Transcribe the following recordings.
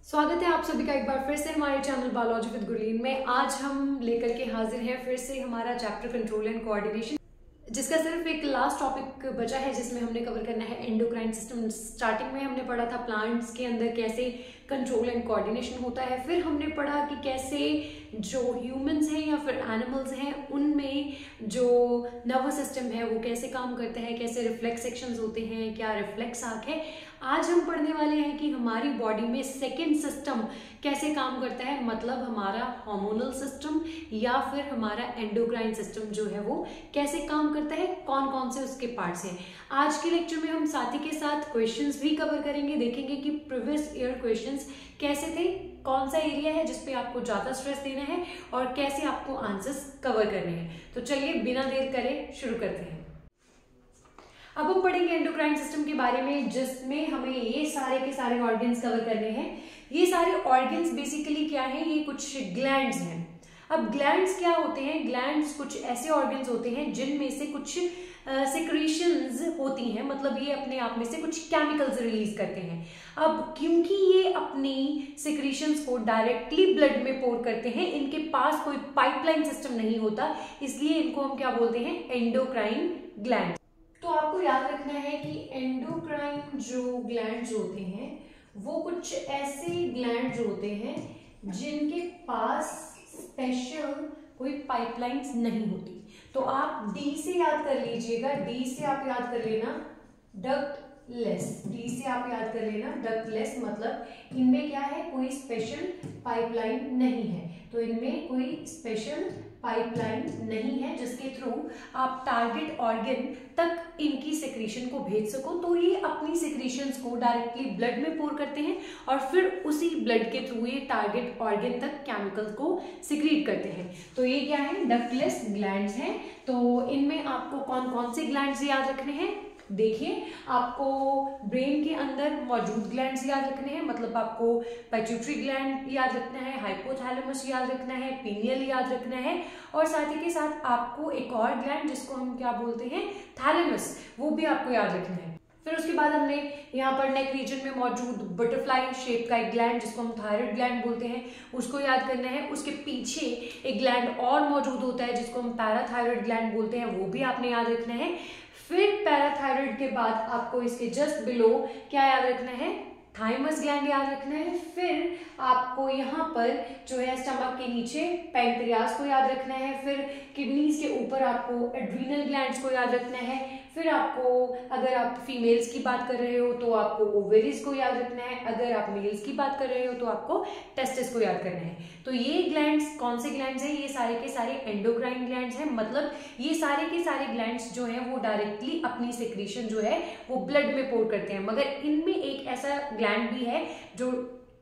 स्वागत है आप सभी का एक बार फिर से हमारे चैनल बायोलॉजी विद गुरलीन में। आज हम लेकर के हाजिर हैं फिर से हमारा चैप्टर कंट्रोल एंड कोऑर्डिनेशन, जिसका सिर्फ एक लास्ट टॉपिक बचा है जिसमें हमने कवर करना है एंडोक्राइन सिस्टम। स्टार्टिंग में हमने पढ़ा था प्लांट्स के अंदर कैसे कंट्रोल एंड कोऑर्डिनेशन होता है, फिर हमने पढ़ा कि कैसे जो ह्यूमंस हैं या फिर एनिमल्स हैं उनमें जो नर्वस सिस्टम है वो कैसे काम करता है, कैसे रिफ्लेक्स सेक्शंस होते हैं, क्या रिफ्लेक्स आर्क है। आज हम पढ़ने वाले हैं कि हमारी बॉडी में सेकेंड सिस्टम कैसे काम करता है, मतलब हमारा हार्मोनल सिस्टम या फिर हमारा एंडोक्राइन सिस्टम जो है वो कैसे काम करता है, कौन कौन से उसके पार्ट्स हैं। आज के लेक्चर में हम साथ ही के साथ क्वेश्चंस भी कवर करेंगे, देखेंगे कि प्रीवियस ईयर क्वेश्चंस कैसे थे, कौन सा एरिया है जिसपे आपको ज्यादा स्ट्रेस देना है और कैसे आपको आंसर्स कवर करने हैं। तो चलिए बिना देर करे शुरू करते हैं। अब हम पढ़ेंगे एंडोक्राइन सिस्टम के बारे में, जिसमें हमें ये सारे के सारे ऑर्गन्स कवर करने हैं। ये सारे ऑर्गन्स बेसिकली क्या है, ये कुछ ग्लैंड्स हैं। अब ग्लैंड्स क्या होते हैं, ग्लैंड्स कुछ ऐसे ऑर्गन्स होते हैं जिनमें से कुछ सिक्रीशंस होती हैं, मतलब ये अपने आप में से कुछ केमिकल्स रिलीज करते हैं। अब क्योंकि ये अपनी सिक्रीशंस को डायरेक्टली ब्लड में पोर करते हैं, इनके पास कोई पाइपलाइन सिस्टम नहीं होता, इसलिए इनको हम क्या बोलते हैं, एंडोक्राइन ग्लैंड। तो आपको याद रखना है कि एंडोक्राइन जो ग्लैंड्स होते हैं वो कुछ ऐसे ग्लैंड्स होते हैं जिनके पास स्पेशल कोई पाइपलाइंस नहीं होती। तो आप डी से याद कर लीजिएगा, डी से आप याद कर लेना डक्टलेस, डी से आप याद कर लेना डक्टलेस, मतलब इनमें क्या है, कोई स्पेशल पाइपलाइन नहीं है। तो इनमें कोई स्पेशल पाइपलाइन नहीं है जिसके थ्रू आप टारगेट ऑर्गन तक इनकी सेक्रीशन को भेज सको। तो ये अपनी सेक्रीशंस को डायरेक्टली ब्लड में पोर करते हैं और फिर उसी ब्लड के थ्रू ये टारगेट ऑर्गन तक केमिकल को सिक्रीट करते हैं। तो ये क्या है, डक्टलेस ग्लैंड्स हैं। तो इनमें आपको कौन कौन से ग्लैंड्स याद रखने हैं, देखिए आपको ब्रेन के अंदर मौजूद ग्लैंड्स याद रखने हैं, मतलब आपको पिट्यूटरी ग्लैंड याद रखना है, हाइपोथैलेमस याद रखना है, पीनियल याद रखना है, और साथ ही के साथ आपको एक और ग्लैंड जिसको हम क्या बोलते हैं, थैलेमस, वो भी आपको याद रखना है। फिर उसके बाद हमने यहाँ पर नेक रीजन में मौजूद बटरफ्लाई शेप का एक ग्लैंड जिसको हम थायराइड ग्लैंड बोलते हैं, उसको याद करना है। उसके पीछे एक ग्लैंड और मौजूद होता है जिसको हम पैराथायराइड ग्लैंड बोलते हैं, वो भी आपने याद रखना है। फिर पैराथायराइड के बाद आपको इसके जस्ट बिलो क्या याद रखना है, थाइमस ग्लैंड याद रखना है। फिर आपको यहाँ पर जो है स्टमक के नीचे पैंक्रियास को याद रखना है। फिर किडनीज के ऊपर आपको एड्रीनल ग्लैंड्स को याद रखना है। फिर आपको, अगर आप फीमेल्स की बात कर रहे हो तो आपको ओवेरीज को याद रखना है, अगर आप मेल्स की बात कर रहे हो तो आपको टेस्टिस को याद करना है। तो ये ग्लैंड्स कौन से ग्लैंड्स हैं, ये सारे के सारे एंडोक्राइन ग्लैंड्स हैं, मतलब ये सारे के सारे ग्लैंड्स जो हैं वो डायरेक्टली अपनी सेक्रीशन जो है वो ब्लड में पोर करते हैं। मगर इनमें एक ऐसा ग्लैंड भी है जो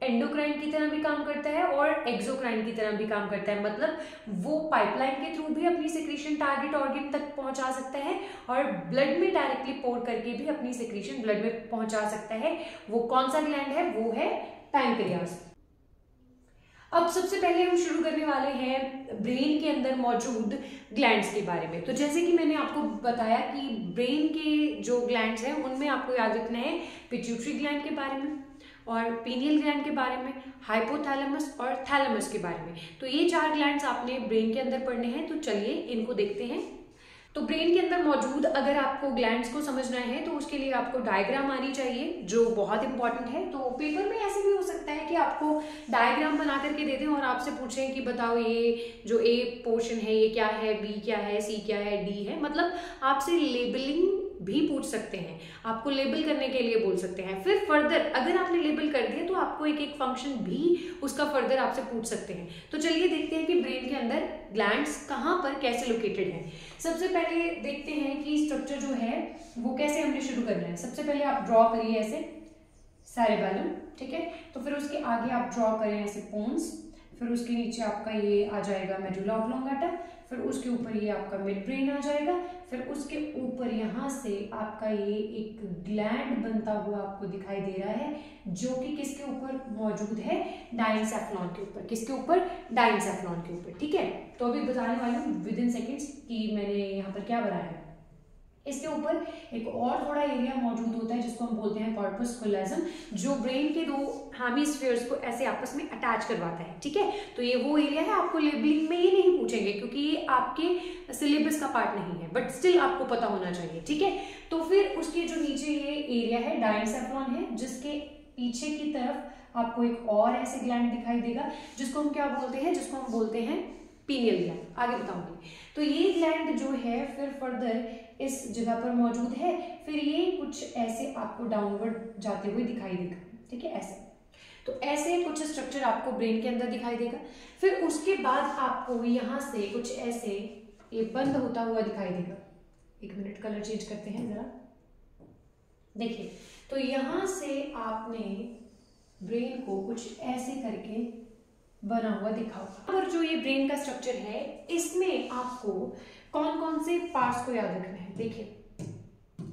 एंडोक्राइन की तरह भी काम करता है और एक्सोक्राइन की तरह भी काम करता है, मतलब वो पाइपलाइन के थ्रू भी अपनी सेक्रीशन टारगेट ऑर्गन तक पहुंचा सकता है और ब्लड में डायरेक्टली पोर करके भी अपनी सेक्रीशन ब्लड में पहुंचा सकता है। वो कौन सा ग्लैंड है, वो है पैंक्रियास। अब सबसे पहले हम शुरू करने वाले हैं ब्रेन के अंदर मौजूद ग्लैंड्स के बारे में। तो जैसे कि मैंने आपको बताया कि ब्रेन के जो ग्लैंड्स हैं उनमें आपको याद रखना है पिट्यूटरी ग्लैंड के बारे में और पीनियल ग्लैंड के बारे में, हाइपोथैलेमस और थैलेमस के बारे में। तो ये चार ग्लैंड्स आपने ब्रेन के अंदर पढ़ने हैं। तो चलिए इनको देखते हैं। तो ब्रेन के अंदर मौजूद अगर आपको ग्लैंड्स को समझना है तो उसके लिए आपको डायग्राम आनी चाहिए, जो बहुत इंपॉर्टेंट है। तो पेपर में ऐसे भी हो सकता है कि आपको डायग्राम बना करके दे दें और आपसे पूछें कि बताओ ये जो ए पोर्शन है ये क्या है, बी क्या है, सी क्या है, डी है, मतलब आपसे लेबलिंग भी पूछ सकते हैं, आपको लेबल करने के लिए बोल सकते हैं। फिर फर्दर अगर आपने लेबल कर दिया तो आपको एक एक फंक्शन भी उसका फर्दर आपसे पूछ सकते हैं। तो चलिए देखते हैं कि ब्रेन के अंदर ग्लैंड्स कहाँ पर कैसे लोकेटेड हैं। सबसे पहले देखते हैं कि स्ट्रक्चर जो है वो कैसे हमने शुरू करना है। सबसे पहले आप ड्रॉ करिए ऐसे सेरेबेलम, ठीक है। तो फिर उसके आगे आप ड्रॉ करें ऐसे पोन्स, फिर उसके नीचे आपका ये आ जाएगा मेडुला ऑब्लोंगाटा, फिर उसके ऊपर ये आपका मिड ब्रेन आ जाएगा, फिर उसके ऊपर यहाँ से आपका ये एक ग्लैंड बनता हुआ आपको दिखाई दे रहा है, जो कि किसके ऊपर मौजूद है, डाइनसेफ्लॉन के ऊपर। किसके ऊपर, डाइनसेफ्लॉन के ऊपर, ठीक है। तो अभी बताने वाली हूँ विद इन सेकेंड्स कि मैंने यहाँ पर क्या बनाया है। इसके ऊपर एक और थोड़ा एरिया मौजूद होता है जिसको हम बोलते हैं कॉर्पस कोलोजम, जो ब्रेन के दो हेमिस्फीयर्स को ऐसे आपस में अटैच करवाता है। ठीक है, तो ये वो एरिया है, आपको लेबलिंग में ये नहीं पूछेंगे क्योंकि ये आपके सिलेबस का पार्ट नहीं है, बट स्टिल आपको पता होना चाहिए। ठीक है, तो फिर उसके जो नीचे ये एरिया है डायनसेफ्लॉन है, जिसके पीछे की तरफ आपको एक और ऐसे ग्लैंड दिखाई देगा जिसको हम क्या बोलते हैं, जिसको हम बोलते हैं पीनियल ग्लैंड। आगे बताऊंगी। तो ये ग्लैंड जो है फिर फर्दर इस जगह पर मौजूद है, फिर ये कुछ ऐसे आपको डाउनवर्ड जाते हुए दिखाई देगा। ठीक है, ऐसे, तो ऐसे कुछ स्ट्रक्चर आपको ब्रेन के अंदर दिखाई देगा। फिर उसके बाद आपको यहाँ से कुछ ऐसे ये बंद होता हुआ दिखाई देगा। एक मिनट, कलर चेंज करते हैं जरा, देखिए। तो यहाँ से आपने ब्रेन को कुछ ऐसे करके बना हुआ दिखा होगा। और जो ये ब्रेन का स्ट्रक्चर है, इसमें आपको कौन कौन से पार्ट्स को याद रखना है। देखिए,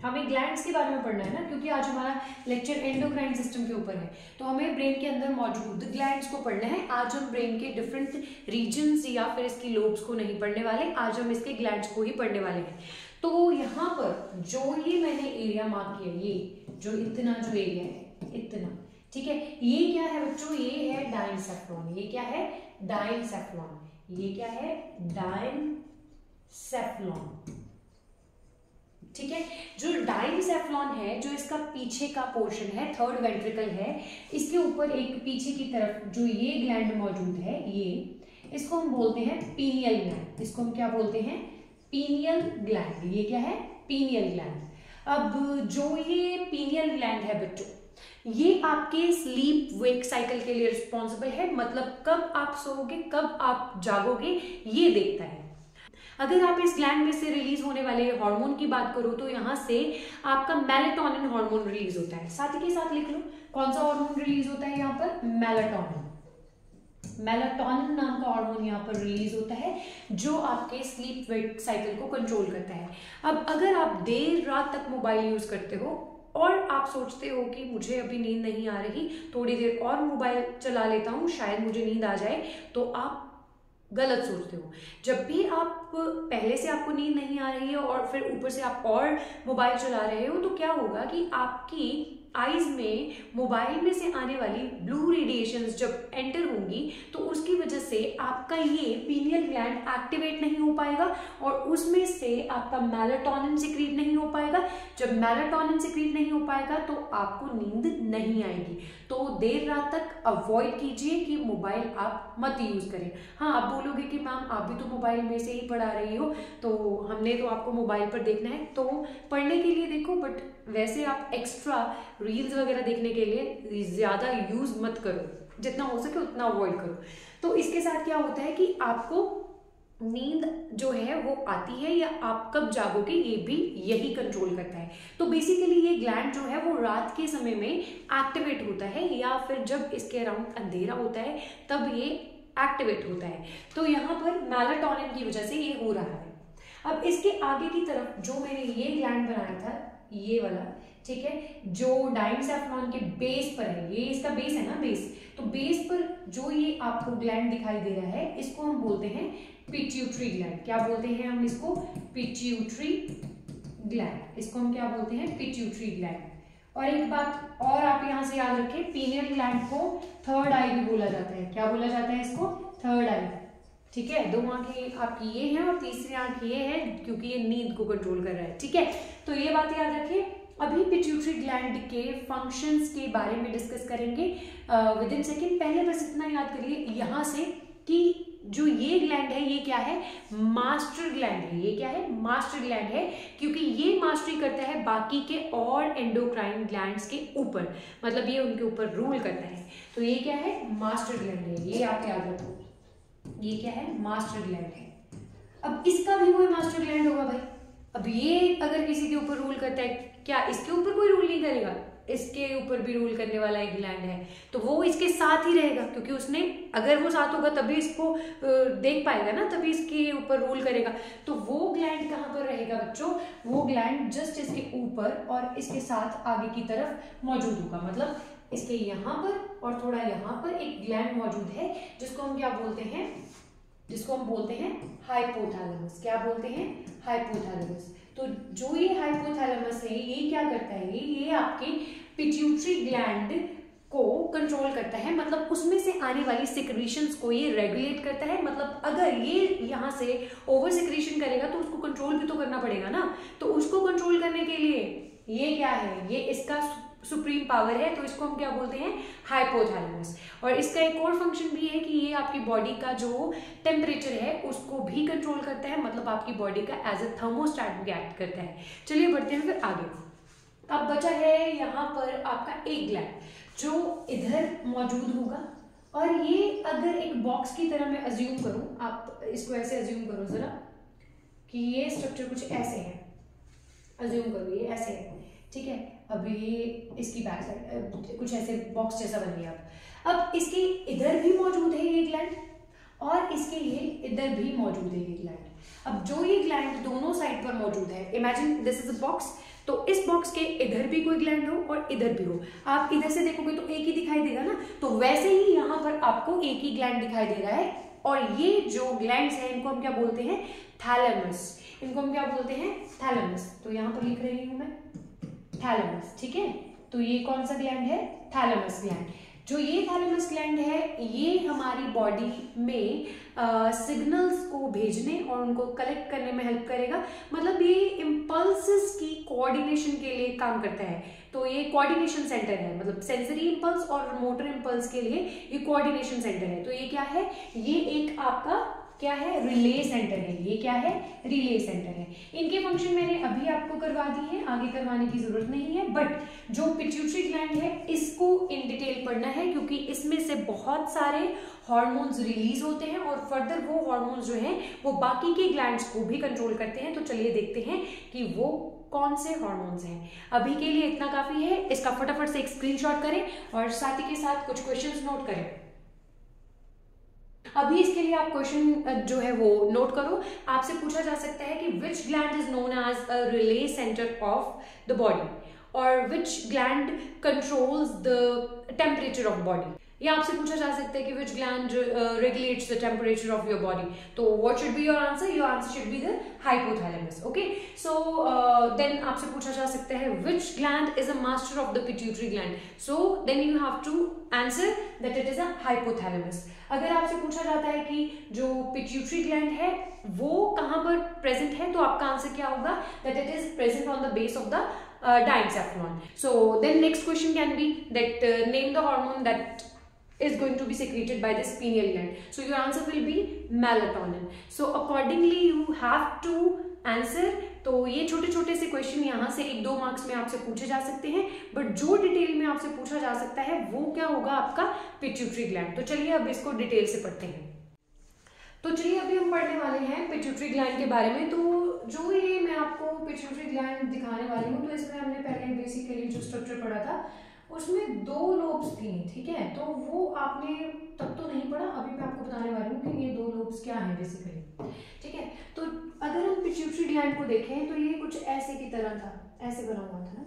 हमें ग्लैंड्स के बारे में पढ़ना है ना, क्योंकि आज हमारा लेक्चर एंडोक्राइन सिस्टम के ऊपर है, तो हमें ब्रेन के अंदर मौजूद ग्लैंड्स को पढ़ना है। आज हम ब्रेन के डिफरेंट रीजन्स या फिर इसकी लोब्स को नहीं पढ़ने वाले, आज हम इसके ग्लैंड्स को ही पढ़ने वाले हैं। तो यहाँ पर जो ये मैंने एरिया मार्क किया, ये जो इतना जो एरिया है, इतना, ठीक है, ये क्या है बच्चों, ये है डायनसेफ्लॉन। ये क्या है, डायनसेफ्लॉन। ये क्या है, डायनसेफ्लॉन। ठीक है, जो डायनसेफ्लॉन है, जो इसका पीछे का पोर्शन है, थर्ड वेंट्रिकल है, इसके ऊपर एक पीछे की तरफ जो ये ग्लैंड मौजूद है, ये, इसको हम बोलते हैं पीनियल ग्लैंड। इसको हम क्या बोलते हैं, पीनियल ग्लैंड। ये क्या है, पीनियल ग्लैंड। अब जो ये पीनियल ग्लैंड है बच्चों, ये आपके स्लीप वेक साइकिल के लिए रिस्पॉन्सिबल है, मतलब कब आप सोओगे, कब आप जागोगे, ये देखता है। अगर आप इस ग्लैंड में से रिलीज होने वाले हार्मोन की बात करो तो यहाँ से आपका मेलाटोनिन हार्मोन रिलीज होता है। साथ ही के साथ लिख लो कौन सा हार्मोन रिलीज होता है यहाँ पर, मेलाटोनिन। मेलाटोनिन नाम का हार्मोन यहाँ पर रिलीज होता है, जो आपके स्लीप वेक साइकिल को कंट्रोल करता है। अब अगर आप देर रात तक मोबाइल यूज करते हो और आप सोचते हो कि मुझे अभी नींद नहीं आ रही, थोड़ी देर और मोबाइल चला लेता हूँ, शायद मुझे नींद आ जाए, तो आप गलत सोचते हो। जब भी आप पहले से आपको नींद नहीं आ रही है और फिर ऊपर से आप और मोबाइल चला रहे हो, तो क्या होगा कि आपकी आईज में मोबाइल में से आने वाली ब्लू रेडिएशंस जब एंटर होंगी, तो उसकी वजह से आपका ये पीनियल ग्लैंड एक्टिवेट नहीं हो पाएगा और उसमें से आपका मेलाटोनिन सिक्रीट नहीं हो पाएगा। जब मेलाटोनिन सिक्रीट नहीं हो पाएगा तो आपको नींद नहीं आएगी। तो देर रात तक अवॉइड कीजिए कि मोबाइल आप मत यूज करें। हाँ, आप बोलोगे कि मैम आप भी तो मोबाइल में से ही पढ़ा रही हो, तो हमने तो आपको मोबाइल पर देखना है, तो पढ़ने के लिए देखो, बट वैसे आप एक्स्ट्रा रील्स वगैरह देखने के लिए ज्यादा यूज मत करो, जितना हो सके उतना अवॉइड करो। तो इसके साथ क्या होता है कि आपको नींद जो है वो आती है या आप कब जागोगे, ये भी यही कंट्रोल करता है। तो बेसिकली ये ग्लैंड जो है वो रात के समय में एक्टिवेट होता है या फिर जब इसके अराउंड अंधेरा होता है तब ये एक्टिवेट होता है। तो यहाँ पर मेलाटोनिन की वजह से ये हो रहा है। अब इसके आगे की तरफ जो मैंने ये ग्लैंड बनाया था, ये वाला, ठीक है, जो डायनसेफ्लॉन के बेस पर है, ये इसका बेस है ना, बेस, तो बेस पर जो ये आपको ग्लैंड दिखाई दे रहा है, इसको हम बोलते हैं पिट्यूटरी ग्लैंड। क्या बोलते हैं हम इसको, पिट्यूटरी ग्लैंड। इसको हम क्या बोलते हैं, पिट्यूटरी ग्लैंड। और एक बात और आप यहां से याद रखें, पीनियल ग्लैंड को थर्ड आई भी बोला जाता है। क्या बोला जाता है इसको, थर्ड आई। ठीक है, दो आंखें आपकी ये हैं और तीसरी आंख ये है, क्योंकि ये नींद को कंट्रोल कर रहा है। ठीक है, तो ये बात याद रखिए। अभी पिट्यूटरी ग्लैंड के फंक्शंस के बारे में डिस्कस करेंगे विद इन सेकेंड। पहले बस इतना याद करिए यहाँ से कि जो ये ग्लैंड है ये क्या है, मास्टर ग्लैंड है। ये क्या है, मास्टर ग्लैंड है, क्योंकि ये मास्टरी करता है बाकी के और एंडोक्राइन ग्लैंड्स के ऊपर, मतलब ये उनके ऊपर रूल करता है। तो ये क्या है, मास्टर ग्लैंड है, ये आप याद रखो, ये क्या है, मास्टर ग्लैंड है। अब इसका भी कोई मास्टर ग्लैंड होगा भाई। अब ये अगर किसी के ऊपर रूल करता है, क्या इसके ऊपर कोई रूल नहीं करेगा, इसके ऊपर भी रूल करने वाला एक ग्लैंड है, तो वो इसके साथ ही रहेगा, क्योंकि उसने, अगर वो साथ होगा तभी इसको देख पाएगा ना, तभी इसके ऊपर रूल करेगा। तो वो ग्लैंड कहाँ पर रहेगा बच्चों, वो ग्लैंड जस्ट इसके ऊपर और इसके साथ आगे की तरफ मौजूद होगा। मतलब इसके यहाँ पर और थोड़ा यहाँ पर एक ग्लैंड मौजूद है, जिसको हम क्या बोलते हैं, जिसको हम बोलते हैं हाइपोथैलेमस। क्या बोलते हैं, हाइपोथैलेमस। तो तो जो ये हाइपोथैलेमस है ये क्या करता है, ये आपके पिट्यूटरी ग्लैंड को कंट्रोल करता है, मतलब उसमें से आने वाली सिक्रीशंस को ये रेगुलेट करता है। मतलब अगर ये यहाँ से ओवर सिक्रीशन करेगा तो उसको कंट्रोल भी तो करना पड़ेगा ना, तो उसको कंट्रोल करने के लिए ये क्या है, ये इसका सुप्रीम पावर है, तो इसको हम क्या बोलते हैं, हाइपोथैलेमस। और इसका एक और फंक्शन भी है कि ये आपकी बॉडी का जो टेम्परेचर है उसको भी कंट्रोल करता है, मतलब आपकी बॉडी का एज अ थर्मोस्टेट भी एक्ट करता है। चलिए बढ़ते हैं फिर आगे। अब बचा है यहाँ पर आपका एक ग्लैंड जो इधर मौजूद होगा, और ये अगर एक बॉक्स की तरह मैं अज्यूम करूं, आप इसको ऐसे अज्यूम करो जरा कि ये स्ट्रक्चर कुछ ऐसे है, अज्यूम करो ये ऐसे है, ठीक है। अभी इसकी बैक साइड कुछ ऐसे बॉक्स जैसा बन गया। अब इसके इधर भी मौजूद है ये ग्लैंड, और इसके ये इधर भी मौजूद है ये ग्लैंड। अब जो ये ग्लैंड दोनों साइड पर मौजूद है, imagine this is a box, तो इस बॉक्स के इधर भी कोई ग्लैंड हो और इधर भी हो। आप इधर से देखोगे तो एक ही दिखाई देगा ना, तो वैसे ही यहाँ पर आपको एक ही ग्लैंड दिखाई दे रहा है। और ये जो ग्लैंड्स हैं इनको हम क्या बोलते हैं, थैलेमस। इनको हम क्या बोलते हैं, थैलेमस। तो यहाँ पर लिख रही हूं मैं थैलेमस, ठीक है। तो ये कौन सा ग्लैंड है, थैलेमस ग्लैंड। जो ये थैलेमस ग्लैंड है ये हमारी बॉडी में सिग्नल्स को भेजने और उनको कलेक्ट करने में हेल्प करेगा, मतलब ये इम्पल्सेस की कोऑर्डिनेशन के लिए काम करता है। तो ये कोऑर्डिनेशन सेंटर है, मतलब सेंसरी इम्पल्स और मोटर इम्पल्स के लिए ये कोऑर्डिनेशन सेंटर है। तो ये क्या है, ये एक आपका क्या है, रिले सेंटर है। ये क्या है, रिले सेंटर है। इनके फंक्शन मैंने अभी आपको करवा दी है, आगे करवाने की जरूरत नहीं है। बट जो पिट्यूटरी ग्लैंड है इसको इन डिटेल पढ़ना है, क्योंकि इसमें से बहुत सारे हार्मोन्स रिलीज होते हैं और फर्दर वो हार्मोन्स जो हैं वो बाकी के ग्लैंड्स को भी कंट्रोल करते हैं। तो चलिए देखते हैं कि वो कौन से हार्मोन्स हैं। अभी के लिए इतना काफी है, इसका फटाफट से एक स्क्रीनशॉट करें और साथ ही के साथ कुछ क्वेश्चंस नोट करें। अभी इसके लिए आप क्वेश्चन जो है वो नोट करो। आपसे पूछा जा सकता है कि which gland is known as a relay centre of the body, और which gland controls the temperature of body. या आपसे पूछा जा सकता है कि which gland regulates the temperature of your body. तो what should be your answer, your answer should be the hypothalamus. Okay, so then आपसे पूछा जा सकता है which gland is a master of the pituitary gland. So then you have to answer that it is a hypothalamus. अगर आपसे पूछा जाता है कि जो पिट्यूटरी ग्लैंड है वो कहां पर प्रेजेंट है, तो आपका आंसर क्या होगा, that it is present on the base of the diencephalon. So then next question can be that name the hormone that is going to be secreted by this pineal gland. So your answer will be melatonin. So accordingly you have to answer. तो ये छोटे छोटे से question यहाँ से 1-2 marks में आपसे पूछे जा सकते हैं, बट जो डिटेल में आपसे पूछा जा सकता है वो क्या होगा, आपका पिट्यूटरी ग्लैंड। तो चलिए अब इसको डिटेल से पढ़ते हैं। तो चलिए अभी हम पढ़ने वाले हैं पिट्यूटरी ग्लैंड के बारे में। तो जो ये मैं आपको पिट्यूटरी ग्लैंड दिखाने वाली हूँ, तो इसमें हमने पहले बेसिकली जो स्ट्रक्चर पढ़ा था उसमें 2 लोब्स थी, ठीक है। तो वो आपने तब तो नहीं पढ़ा, अभी मैं आपको बताने वाली हूँ कि ये 2 लोब्स क्या है बेसिकली, ठीक है। तो अगर हम पिट्यूटरी ग्लैंड को देखें तो ये कुछ ऐसे की तरह था, ऐसे बना हुआ था ना,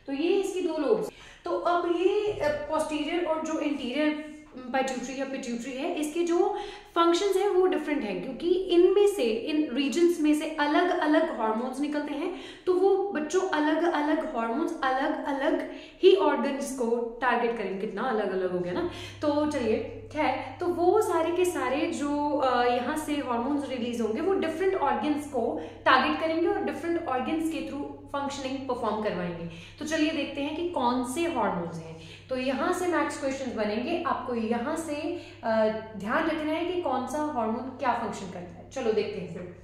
तो ये इसकी 2 लोब्स। तो अब ये पोस्टीरियर और जो इंटीरियर पिट्यूटरी या पिट्यूटरी है, इसके जो फंक्शंस हैं वो डिफरेंट हैं, क्योंकि इनमें से, इन रीजन्स में से अलग अलग हार्मोन्स निकलते हैं। तो वो बच्चों अलग अलग हार्मोन्स अलग अलग ही ऑर्गन्स को टारगेट करेंगे। कितना अलग अलग हो गया ना। तो चलिए खैर, तो वो सारे के सारे जो यहाँ से हार्मोन्स रिलीज होंगे वो डिफरेंट ऑर्गन्स को टारगेट करेंगे और डिफरेंट ऑर्गन्स के थ्रू फंक्शनिंग परफॉर्म करवाएंगे। तो चलिए देखते हैं कि कौन से हार्मोन्स हैं। तो यहाँ से मैथ्स क्वेश्चंस बनेंगे, आपको यहाँ से ध्यान रखना है कि कौन सा हार्मोन क्या फंक्शन करता है। चलो देखते हैं। फिर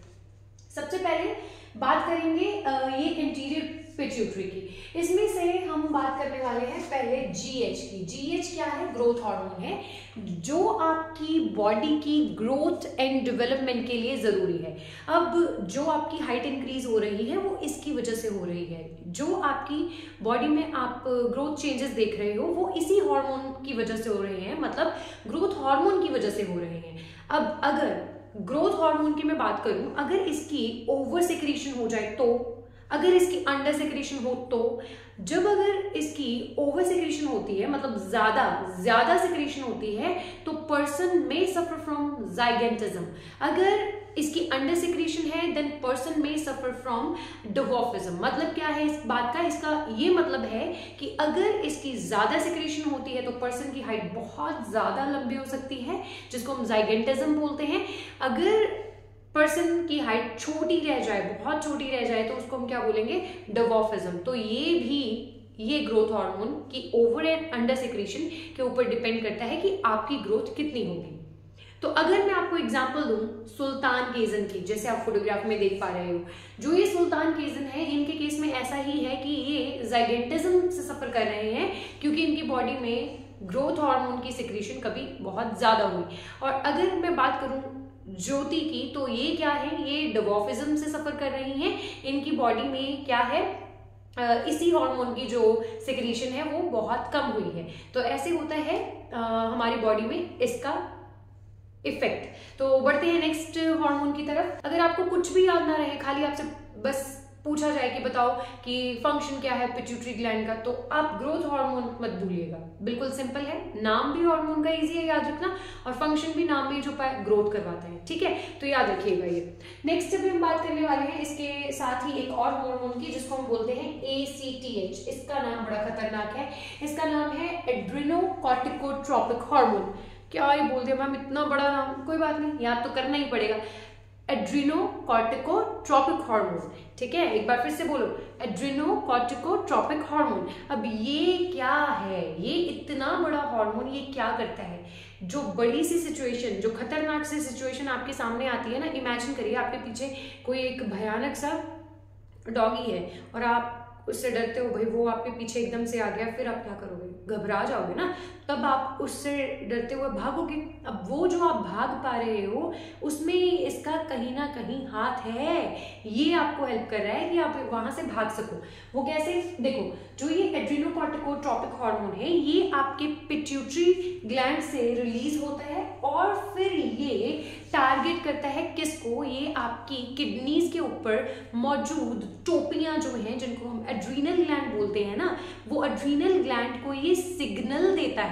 सबसे पहले बात करेंगे ये इंटीरियर पिट्यूटरी की। इसमें से हम बात करने वाले हैं पहले जीएच की। जीएच क्या है, ग्रोथ हार्मोन है, जो आपकी बॉडी की ग्रोथ एंड डेवलपमेंट के लिए जरूरी है। अब जो आपकी हाइट इंक्रीज हो रही है वो इसकी वजह से हो रही है। जो आपकी बॉडी में आप ग्रोथ चेंजेस देख रहे हो वो इसी हार्मोन की वजह से हो रहे हैं, मतलब ग्रोथ हार्मोन की वजह से हो रहे हैं। अब अगर ग्रोथ हार्मोन की मैं बात करूं, अगर इसकी ओवर सिक्रीशन हो जाए, तो अगर इसकी अंडर सेक्रेशन हो तो, जब अगर इसकी ओवर सेक्रेशन होती है, मतलब ज्यादा सेक्रेशन होती है, तो पर्सन में सफर फ्रॉम ज़ाइगेंटिज्म। अगर इसकी अंडर सेक्रेशन है देन पर्सन में सफर फ्रॉम डिवॉर्फिज्म। मतलब क्या है इस बात का? इसका ये मतलब है कि अगर इसकी ज्यादा सेक्रेशन होती है तो पर्सन की हाइट बहुत ज्यादा लंबी हो सकती है, जिसको हम ज़ाइगेंटिज्म बोलते हैं। अगर पर्सन की हाइट छोटी रह जाए, बहुत छोटी रह जाए, तो उसको हम क्या बोलेंगे? डिवॉर्फिज्म। तो ये ग्रोथ हार्मोन की ओवर एंड अंडर सेक्रेशन के ऊपर डिपेंड करता है कि आपकी ग्रोथ कितनी होगी। तो अगर मैं आपको एग्जांपल दूं सुल्तान केजन की, जैसे आप फोटोग्राफ में देख पा रहे हो, जो ये सुल्तान केजन है, इनके केस में ऐसा ही है कि ये ज़ाइगेंटिज्म से सफर कर रहे हैं, क्योंकि इनकी बॉडी में ग्रोथ हार्मोन की सिक्रीशन कभी बहुत ज्यादा हुई। और अगर मैं बात करूं ज्योति की, तो ये क्या है? ये डिवॉर्फिज्म से सफर कर रही हैं। इनकी बॉडी में क्या है? इसी हार्मोन की जो सिक्रीशन है वो बहुत कम हुई है। तो ऐसे होता है हमारी बॉडी में इसका इफेक्ट। तो बढ़ते हैं नेक्स्ट हार्मोन की तरफ। अगर आपको कुछ भी याद ना रहे, खाली आपसे बस पूछा जाए कि बताओ कि फंक्शन क्या है पिट्यूटरी ग्लैंड का, तो आप ग्रोथ हार्मोन मत भूलिएगा। बिल्कुल सिंपल है, नाम भी हार्मोन का इजी है याद रखना, और फंक्शन भी नाम में जो ग्रोथ करवाता है। ठीक है, तो याद रखिएगा ये। नेक्स्ट जब हम बात करने वाले हैं इसके साथ ही एक और हार्मोन की, जिसको हम बोलते हैं ACTH। इसका नाम बड़ा खतरनाक है, इसका नाम है एड्रेनोकॉर्टिकोट्रोपिक हार्मोन। क्या ही बोल दिया मैम, इतना बड़ा नाम, कोई बात नहीं, याद तो करना ही पड़ेगा। Adrenocorticotropic hormone. ठीक है, एक बार फिर से बोलो, एड्रेनोकॉर्टिकोट्रोपिक हार्मोन। अब ये क्या है? ये इतना बड़ा हार्मोन ये क्या करता है? जो बड़ी सी सिचुएशन, जो खतरनाक सी सिचुएशन आपके सामने आती है ना, इमेजिन करिए आपके पीछे कोई एक भयानक सा डॉगी है और आप उससे डरते हो, भाई वो आपके पीछे एकदम से आ गया, फिर आप क्या करोगे? घबरा जाओगे ना, तब आप उससे डरते हुए भागोगे। अब वो जो आप भाग पा रहे हो उसमें इसका कहीं ना कहीं हाथ है, ये आपको हेल्प कर रहा है कि आप वहां से भाग सको। वो कैसे? देखो, जो ये एड्रेनोकॉर्टिकोट्रोपिक हार्मोन है, ये आपके पिट्यूटरी ग्लैंड से रिलीज होता है और फिर ये टारगेट करता है किसको? ये आपकी किडनीज के ऊपर मौजूद टोपियां जो हैं, जिनको हम एड्रीनल ग्लैंड बोलते हैं ना, वो एड्रीनल ग्लैंड को ये सिग्नल देता है,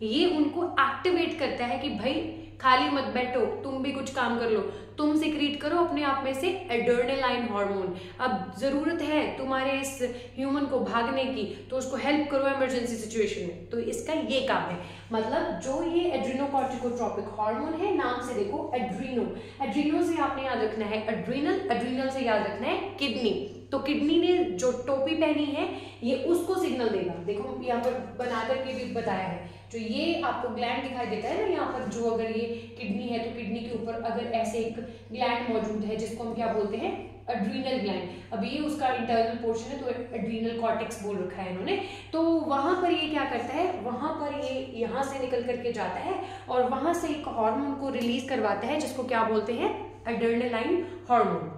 ये उनको एक्टिवेट करता है कि भाई खाली मत बैठो, तुम भी कुछ काम कर लो, तुम सिक्रीट करो अपने आप में से एड्रेनालाइन हार्मोन। अब जरूरत है तुम्हारे इस ह्यूमन को भागने की, तो उसको हेल्प करो इमरजेंसी सिचुएशन में। तो इसका ये काम है। मतलब जो ये एड्रेनोकॉर्टिकोट्रोपिक हार्मोन है, नाम से देखो एड्रीनो, एड्रीनो से आपने याद रखना है एड्रीनल, एड्रीनल से याद रखना है किडनी। तो किडनी ने जो टोपी पहनी है ये उसको सिग्नल देगा। देखो यहाँ पर बना करके भी बताया है, जो ये आपको ग्लैंड दिखाई देता है ना यहाँ पर, जो अगर ये किडनी है तो किडनी के ऊपर अगर ऐसे एक ग्लैंड मौजूद है जिसको हम क्या बोलते हैं? Adrenal gland. अब ये उसका इंटरनल पोर्शन है, तो एड्रीनल कॉर्टेक्स बोल रखा है इन्होंने। तो वहां पर ये क्या करता है? वहां पर ये यहाँ से निकल करके जाता है और वहां से एक हार्मोन को रिलीज करवाता है, जिसको क्या बोलते हैं? Adrenaline hormone.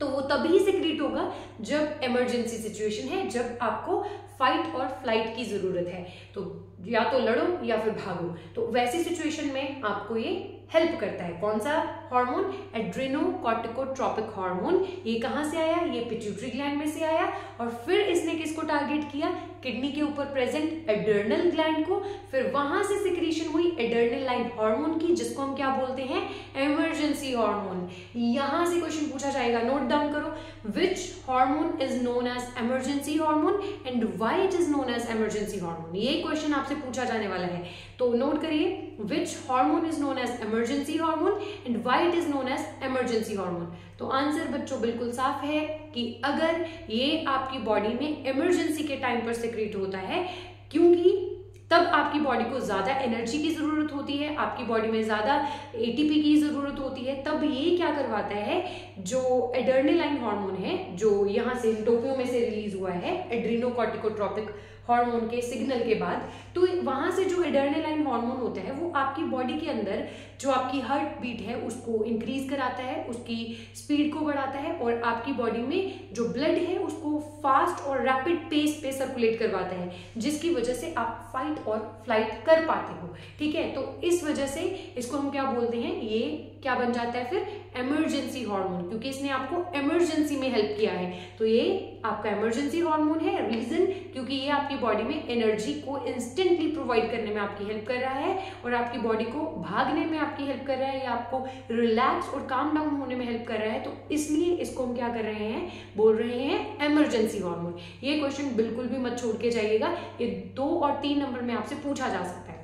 तो वो तभी सिक्रीट होगा जब इमरजेंसी सिचुएशन है, जब आपको फाइट और फ्लाइट की जरूरत है, तो या तो लड़ो या फिर भागो। तो वैसी सिचुएशन में आपको ये हेल्प करता है। कौन सा हार्मोन? Adrenocorticotropic hormone. ये कहां से आया? ये पिट्यूटरी ग्लैंड में से आया और फिर इसने किसको टारगेट किया? किडनी के ऊपर प्रेजेंट एड्रेनल ग्लैंड को। फिर वहां से सिक्रीशन हुई एड्रेनालाइन हार्मोन की, जिसको हम क्या बोलते हैं? Emergency hormone. यहां से क्वेश्चन पूछा जाएगा, नोट डाउन करो। Which hormone is known as emergency hormone and why it is known as emergency hormone? ये क्वेश्चन आपसे पूछा जाने वाला है, तो नोट करिए। Which hormone is known as emergency hormone and why it is known as emergency hormone? तो answer बच्चों बिल्कुल साफ है कि अगर ये आपकी बॉडी में इमरजेंसी के टाइम पर सिक्रीट होता है, क्योंकि तब आपकी बॉडी को ज्यादा एनर्जी की जरूरत होती है, आपकी बॉडी में ज्यादा एटीपी की जरूरत होती है, तब ये क्या करवाता है? जो एड्रेनालाइन हार्मोन है, जो यहाँ से टोपियों में से रिलीज हुआ है, एड्रेनोकॉर्टिकोट्रोपिक हार्मोन के सिग्नल के बाद, तो वहां से जो एड्रेनालाइन हार्मोन होता है वो आपकी बॉडी के अंदर जो आपकी हार्ट बीट है उसको इंक्रीज कराता है, उसकी स्पीड को बढ़ाता है और आपकी बॉडी में जो ब्लड है उसको फास्ट और रैपिड पेस पे सर्कुलेट करवाता है, जिसकी वजह से आप फाइट और फ्लाइट कर पाते हो। ठीक है, तो इस वजह से इसको हम क्या बोलते हैं, ये क्या बन जाता है फिर, इमरजेंसी हार्मोन, क्योंकि इसने आपको इमरजेंसी में हेल्प किया है। तो ये आपका इमरजेंसी हार्मोन है। रीजन, क्योंकि ये आपकी बॉडी में एनर्जी को इंस्टेंटली प्रोवाइड करने में आपकी हेल्प कर रहा है और आपकी बॉडी को भागने में आपकी हेल्प कर रहा है, या आपको रिलैक्स और काम डाउन होने में हेल्प कर रहा है। तो इसलिए इसको हम क्या कर रहे हैं, बोल रहे हैं इमरजेंसी हार्मोन। ये क्वेश्चन बिल्कुल भी मत छोड़ के जाइएगा, ये 2 और 3 नंबर में आपसे पूछा जा सकता है।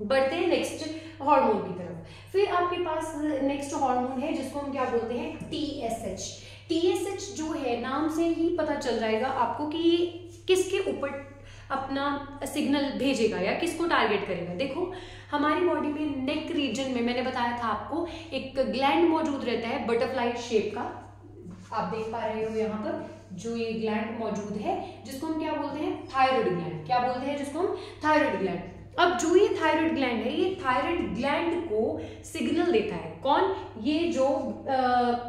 बढ़ते हैं नेक्स्ट हार्मोन की तरफ। फिर आपके पास नेक्स्ट हार्मोन है जिसको हम क्या बोलते हैं, TSH। TSH जो है, नाम से ही पता चल जाएगा आपको कि ये किसके ऊपर अपना सिग्नल भेजेगा या किसको टारगेट करेगा। देखो, हमारी बॉडी में नेक रीजन में मैंने बताया था आपको एक ग्लैंड मौजूद रहता है बटरफ्लाई शेप का, आप देख पा रहे हो यहाँ पर जो ये ग्लैंड मौजूद है, जिसको हम क्या बोलते हैं, थायराइड ग्लैंड। क्या बोलते हैं जिसको हम, थायराइड ग्लैंड। अब जो ये थायराइड ग्लैंड है, ये थायराइड ग्लैंड को सिग्नल देता है। कौन, ये जो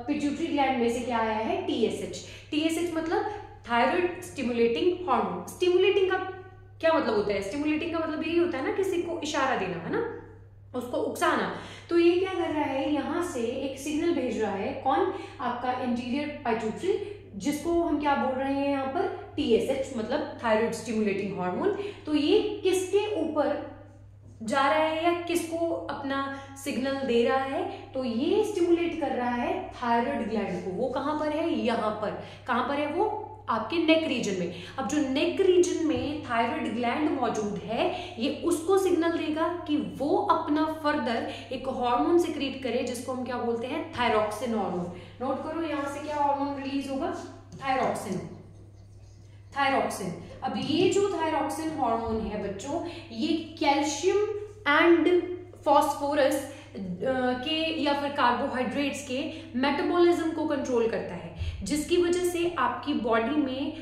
पिट्यूटरी ग्लैंड में से क्या आया है, TSH। TSH मतलब थायराइड स्टिमुलेटिंग हार्मोन। स्टिमुलेटिंग का क्या मतलब होता है, स्टिमुलेटिंग का मतलब यही होता है ना, किसी को इशारा देना, है ना, उसको उकसाना। तो ये क्या कर रहा है, यहाँ से एक सिग्नल भेज रहा है, कौन, आपका इंटीरियर पिट्यूटरी, जिसको हम क्या बोल रहे हैं यहाँ पर, TSH मतलब थायराइड स्टिमुलेटिंग हार्मोन। तो ये किसके ऊपर जा रहा है या किसको अपना सिग्नल दे रहा है, तो ये स्टिमुलेट कर रहा है थायराइड ग्लैंड को। वो कहां पर है, यहाँ पर। कहां पर है वो, आपके नेक रीजन में। अब जो नेक रीजन में थायराइड ग्लैंड मौजूद है, ये उसको सिग्नल देगा कि वो अपना फर्दर एक हार्मोन सिक्रीट करे, जिसको हम क्या बोलते हैं, थायरॉक्सिन हार्मोन। नोट करो, यहां से क्या हार्मोन रिलीज होगा, थायरॉक्सिन। थायरॉक्सिन। अब ये जो थायरॉक्सिन हार्मोन है बच्चों, ये कैल्शियम एंड फास्फोरस के या फिर कार्बोहाइड्रेट्स के मेटाबॉलिज्म को कंट्रोल करता है, जिसकी वजह से आपकी बॉडी में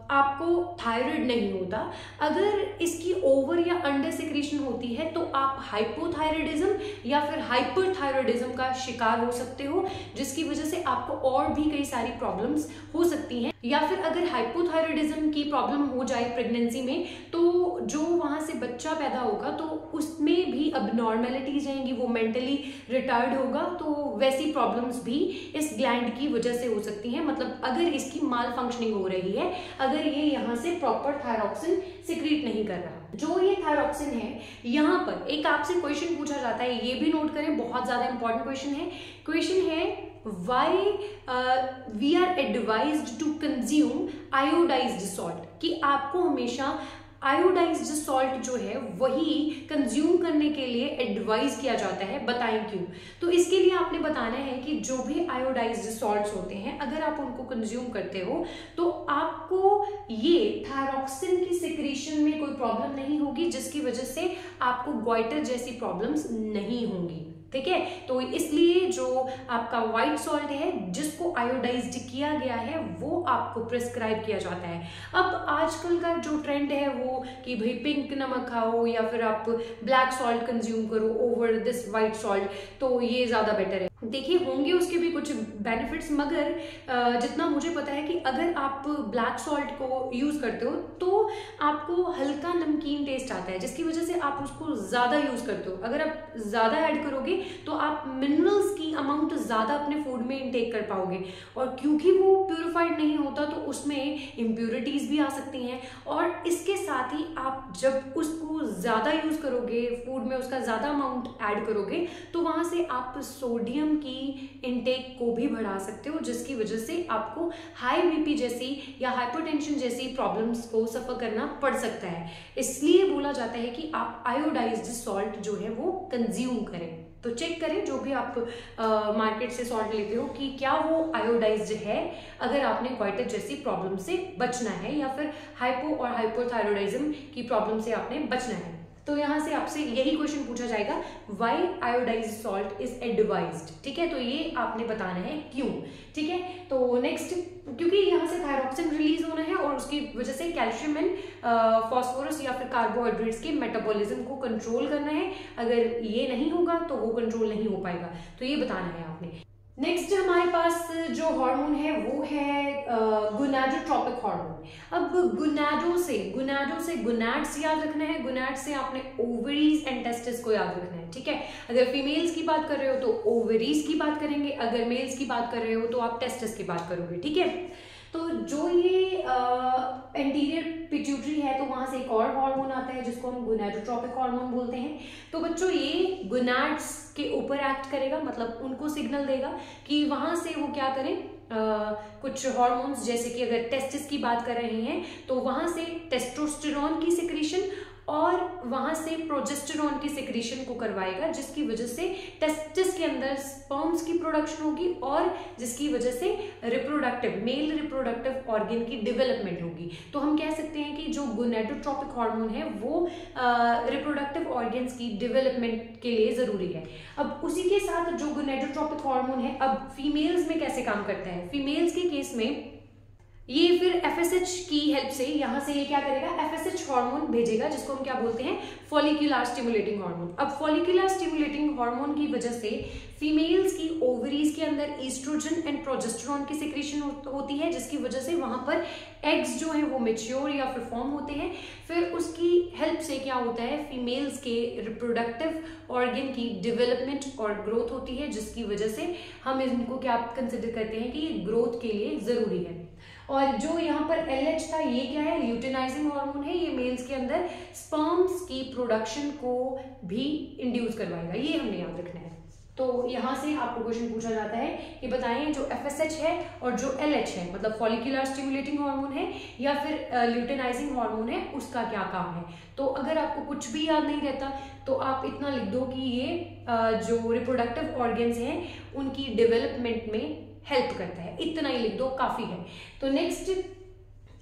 आपको थायराइड नहीं होता। अगर इसकी ओवर या अंडर सिक्रीशन होती है तो आप हाइपोथायराइडिज्म या फिर हाइपरथायराइडिज्म का शिकार हो सकते हो, जिसकी वजह से आपको और भी कई सारी प्रॉब्लम्स हो सकती हैं। या फिर अगर हाइपोथायराइडिज्म की प्रॉब्लम हो जाए प्रेगनेंसी में, तो जो वहां से बच्चा पैदा होगा तो उसमें भी अबनॉर्मेलिटीज आएंगी, वो मेंटली रिटार्ड होगा। तो वैसी प्रॉब्लम्स भी इस ग्लैंड की वजह से हो सकती हैं। मतलब अगर इसकी माल फंक्शनिंग हो रही है, अगर ये यहाँ से प्रॉपर थायरॉक्सिन सिक्रीट नहीं कर रहा। जो ये थायरॉक्सिन है, यहाँ पर एक आपसे क्वेश्चन पूछा जाता है, ये भी नोट करें, बहुत ज्यादा इंपॉर्टेंट क्वेश्चन है। क्वेश्चन है, why we are advised to consume iodized salt, कि आपको हमेशा आयोडाइज्ड सॉल्ट जो है वही कंज्यूम करने के लिए एडवाइज किया जाता है, बताएं क्यों। तो इसके लिए आपने बताना है कि जो भी आयोडाइज्ड सॉल्ट्स होते हैं, अगर आप उनको कंज्यूम करते हो तो आपको ये थायरॉक्सिन की सिक्रीशन में कोई प्रॉब्लम नहीं होगी, जिसकी वजह से आपको गॉइटर जैसी प्रॉब्लम्स नहीं होंगी। ठीक है, तो इसलिए जो आपका व्हाइट सॉल्ट है जिसको आयोडाइज्ड किया गया है, वो आपको प्रिस्क्राइब किया जाता है। अब आजकल का जो ट्रेंड है वो कि भाई पिंक नमक खाओ या फिर आप ब्लैक सॉल्ट कंज्यूम करो ओवर दिस व्हाइट सॉल्ट, तो ये ज्यादा बेटर है। देखिए, होंगे उसके भी कुछ बेनिफिट्स, मगर जितना मुझे पता है कि अगर आप ब्लैक सॉल्ट को यूज करते हो तो आपको हल्का नमकीन टेस्ट आता है, जिसकी वजह से आप उसको ज्यादा यूज करते हो। अगर आप ज्यादा ऐड करोगे तो आप मिनरल्स की अमाउंट ज्यादा अपने फूड में इनटेक कर पाओगे, और क्योंकि वो प्यूरिफाइड नहीं होता तो उसमें इम्प्योरिटीज भी आ सकती हैं। और इसके साथ ही आप जब उसको ज्यादा यूज करोगे, फूड में उसका ज्यादा अमाउंट ऐड करोगे, तो वहां से आप सोडियम की इनटेक को भी बढ़ा सकते हो, जिसकी वजह से आपको हाई बीपी जैसी या हाइपरटेंशन जैसी प्रॉब्लम्स को सफर करना पड़ सकता है। इसलिए बोला जाता है कि आप आयोडाइज्ड सॉल्ट जो है वो कंज्यूम करें। तो चेक करें जो भी आप मार्केट से सॉल्ट लेते हो कि क्या वो आयोडाइज्ड है, अगर आपने गॉइटर जैसी प्रॉब्लम से बचना है या फिर हाइपो और हाइपोथायरॉइडिज्म की प्रॉब्लम से आपने बचना है। तो यहाँ से आपसे यही क्वेश्चन पूछा जाएगा, why iodised salt is advised, ठीक है, तो ये आपने बताना है क्यों, ठीक है। तो नेक्स्ट, क्योंकि यहाँ से थायरॉक्सिन रिलीज होना है और उसकी वजह से कैल्शियम एंड फॉस्फोरस या फिर कार्बोहाइड्रेट्स के मेटाबॉलिज्म को कंट्रोल करना है, अगर ये नहीं होगा तो वो कंट्रोल नहीं हो पाएगा, तो ये बताना है आपने। नेक्स्ट हमारे पास जो हार्मोन है वो है गोनाडोट्रोपिक हार्मोन। अब गोनाडो से गोनाड्स याद रखना है, गोनाड्स से आपने ओवरीज एंड टेस्टिस को याद रखना है, ठीक है। अगर फीमेल्स की बात कर रहे हो तो ओवरीज की बात करेंगे, अगर मेल्स की बात कर रहे हो तो आप टेस्टिस की बात करोगे, ठीक है। तो जो ये एंटीरियर पिट्यूटरी है तो वहां से एक और हार्मोन आता है जिसको हम गोनाडोट्रोपिक हार्मोन बोलते हैं। तो बच्चों ये गोनाड्स के ऊपर एक्ट करेगा, मतलब उनको सिग्नल देगा कि वहां से वो क्या करें, कुछ हार्मोन्स, जैसे कि अगर टेस्टिस की बात कर रहे हैं तो वहां से टेस्टोस्टेरोन की सिक्रीशन और वहां से प्रोजेस्टेरोन की सिक्रीशन को करवाएगा, जिसकी वजह से टेस्टिस के अंदर स्पर्म्स की प्रोडक्शन होगी और जिसकी वजह से मेल रिप्रोडक्टिव ऑर्गन की डेवलपमेंट होगी। तो हम कह सकते हैं कि जो गोनाडोट्रोपिक हार्मोन है वो रिप्रोडक्टिव ऑर्गन्स की डेवलपमेंट के लिए जरूरी है। अब उसी के साथ जो गोनाडोट्रोपिक हार्मोन है, अब फीमेल्स में कैसे काम करता है, फीमेल्स के केस में ये फिर FSH की हेल्प से यहाँ से ये क्या करेगा, FSH हार्मोन भेजेगा, जिसको हम क्या बोलते हैं, फॉलिकुलर स्टिमुलेटिंग हार्मोन। अब फॉलिकुलर स्टिमुलेटिंग हार्मोन की वजह से फीमेल्स की ओवरीज के अंदर ईस्ट्रोजन एंड प्रोजेस्टेरोन की सिक्रीशन होती है, जिसकी वजह से वहां पर एग्स जो है वो मैच्योर या फिर फॉर्म होते हैं। फिर उसकी हेल्प से क्या होता है, फीमेल्स के रिप्रोडक्टिव ऑर्गन की डेवलपमेंट और ग्रोथ होती है, जिसकी वजह से हम इनको क्या कंसिडर करते हैं कि ये ग्रोथ के लिए जरूरी है। और जो यहाँ पर LH था, ये क्या है, ल्यूटिनाइजिंग हार्मोन है, ये मेल्स के अंदर स्पर्म्स की प्रोडक्शन को भी इंड्यूस करवाएगा, ये हमने याद रखना है। तो यहाँ से आपको क्वेश्चन पूछा जाता है कि बताएं जो FSH है और जो LH है, मतलब फॉलिकुलर स्टिमुलेटिंग हार्मोन है या फिर ल्यूटिनाइजिंग हार्मोन है, उसका क्या काम है। तो अगर आपको कुछ भी याद नहीं रहता तो आप इतना लिख दो कि ये जो रिप्रोडक्टिव ऑर्गन्स हैं उनकी डेवलपमेंट में हेल्प करता है, इतना ही लिख दो, काफी है। तो नेक्स्ट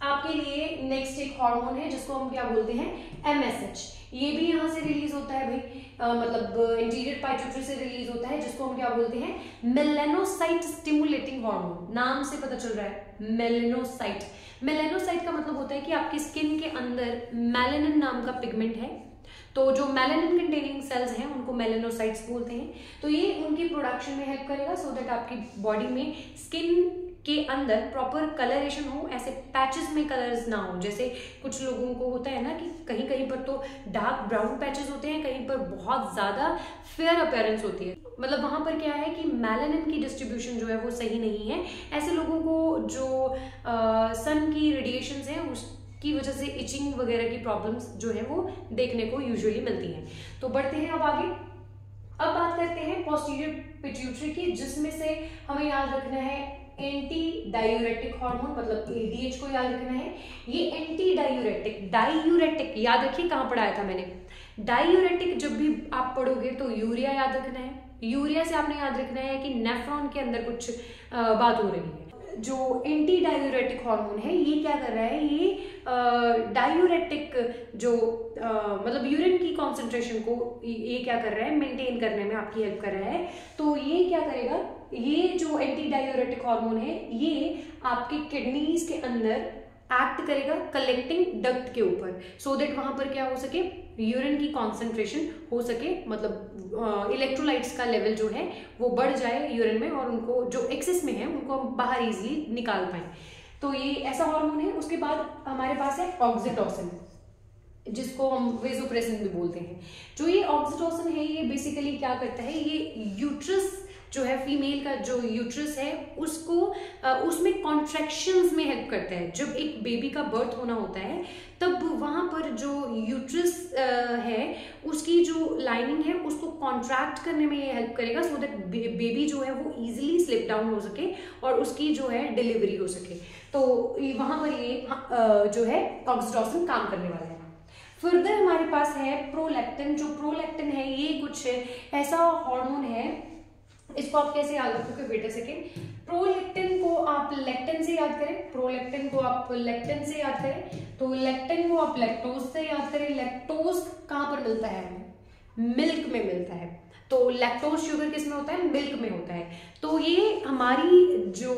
आपके लिए नेक्स्ट एक हार्मोन है जिसको हम क्या बोलते हैं, MSH। ये भी यहाँ से रिलीज होता है भाई, मतलब इंटीरियर पिट्यूटरी से रिलीज होता है, जिसको हम क्या बोलते हैं, मेलेनोसाइट स्टिमुलेटिंग हार्मोन। नाम से पता चल रहा है मेलेनोसाइट। मेलेनोसाइट का मतलब होता है कि आपकी स्किन के अंदर मेलानिन नाम का पिगमेंट है, तो जो मेलानिन कंटेनिंग सेल्स हैं उनको मेलेनोसाइट्स बोलते हैं। तो ये उनकी प्रोडक्शन में हेल्प करेगा, सो दैट आपकी बॉडी में स्किन के अंदर प्रॉपर कलरेशन हो, ऐसे पैचेस में कलर्स ना हो। जैसे कुछ लोगों को होता है ना कि कहीं कहीं पर तो डार्क ब्राउन पैचेस होते हैं, कहीं पर बहुत ज्यादा फेयर अपीयरेंस होती है, मतलब वहां पर क्या है कि मेलानिन की डिस्ट्रीब्यूशन जो है वो सही नहीं है। ऐसे लोगों को जो सन की रेडिएशंस हैं उसकी वजह से इचिंग वगैरह की प्रॉब्लम्स जो है वो देखने को यूजुअली मिलती हैं। तो बढ़ते हैं अब आगे। अब बात करते हैं पोस्टीरियर पिट्यूटरी की, जिसमें से हमें याद रखना है एंटी डायूरेटिक हार्मोन, मतलब ADH को याद रखना है। ये एंटी डायूरेटिक याद रखिए, कहाँ पढ़ाया था मैंने, डायूरेटिक जब भी आप पढ़ोगे तो यूरिया याद रखना है। यूरिया से आपने याद रखना है कि नेफ्रॉन के अंदर कुछ बात हो रही है। जो एंटी डायूरेटिक हार्मोन है ये क्या कर रहा है, ये डायूरेटिक जो मतलब यूरिन की कॉन्सेंट्रेशन को ये क्या कर रहा है, मेंटेन करने में आपकी हेल्प कर रहा है। तो ये क्या करेगा, ये जो एंटी डायूरेटिक हार्मोन है ये आपके किडनीज के अंदर एक्ट करेगा कलेक्टिंग डक्ट के ऊपर, सो दैट वहां पर क्या हो सके, यूरिन की कॉन्सेंट्रेशन हो सके, मतलब इलेक्ट्रोलाइट्स का लेवल जो है वो बढ़ जाए यूरिन में और उनको जो एक्सेस में है उनको बाहर इजीली निकाल पाए। तो ये ऐसा हार्मोन है। उसके बाद हमारे पास है ऑक्सीटोसिन, जिसको हम वेसोप्रेसिन भी बोलते हैं। जो ये ऑक्सीटोसिन है ये बेसिकली क्या करता है, ये यूट्रस जो है, फीमेल का जो यूट्रस है उसको उसमें कॉन्ट्रैक्शंस में हेल्प करता है। जब एक बेबी का बर्थ होना होता है तब वहां पर जो यूट्रस है उसकी जो लाइनिंग है उसको कॉन्ट्रैक्ट करने में ये हेल्प करेगा, सो दैट बेबी जो है वो इजीली स्लिप डाउन हो सके और उसकी जो है डिलीवरी हो सके। तो वहां पर ये जो है ऑक्सीटोसिन काम करने वाला है। फर्दर हमारे पास है प्रोलैक्टिन। जो प्रोलैक्टिन है ये कुछ ऐसा हार्मोन है इसको आप कैसे याद रखोगे? Wait a second. प्रोलैक्टिन को आप लेक्टिन से याद करें, प्रोलैक्टिन को आप लेक्टिन से याद करें, तो लेक्टिन को आप लैक्टोज से याद करें। लैक्टोज कहाँ पर मिलता है हमें? मिल्क में मिलता है। तो लैक्टोज शुगर किस में होता है? मिल्क में होता है। तो ये हमारी जो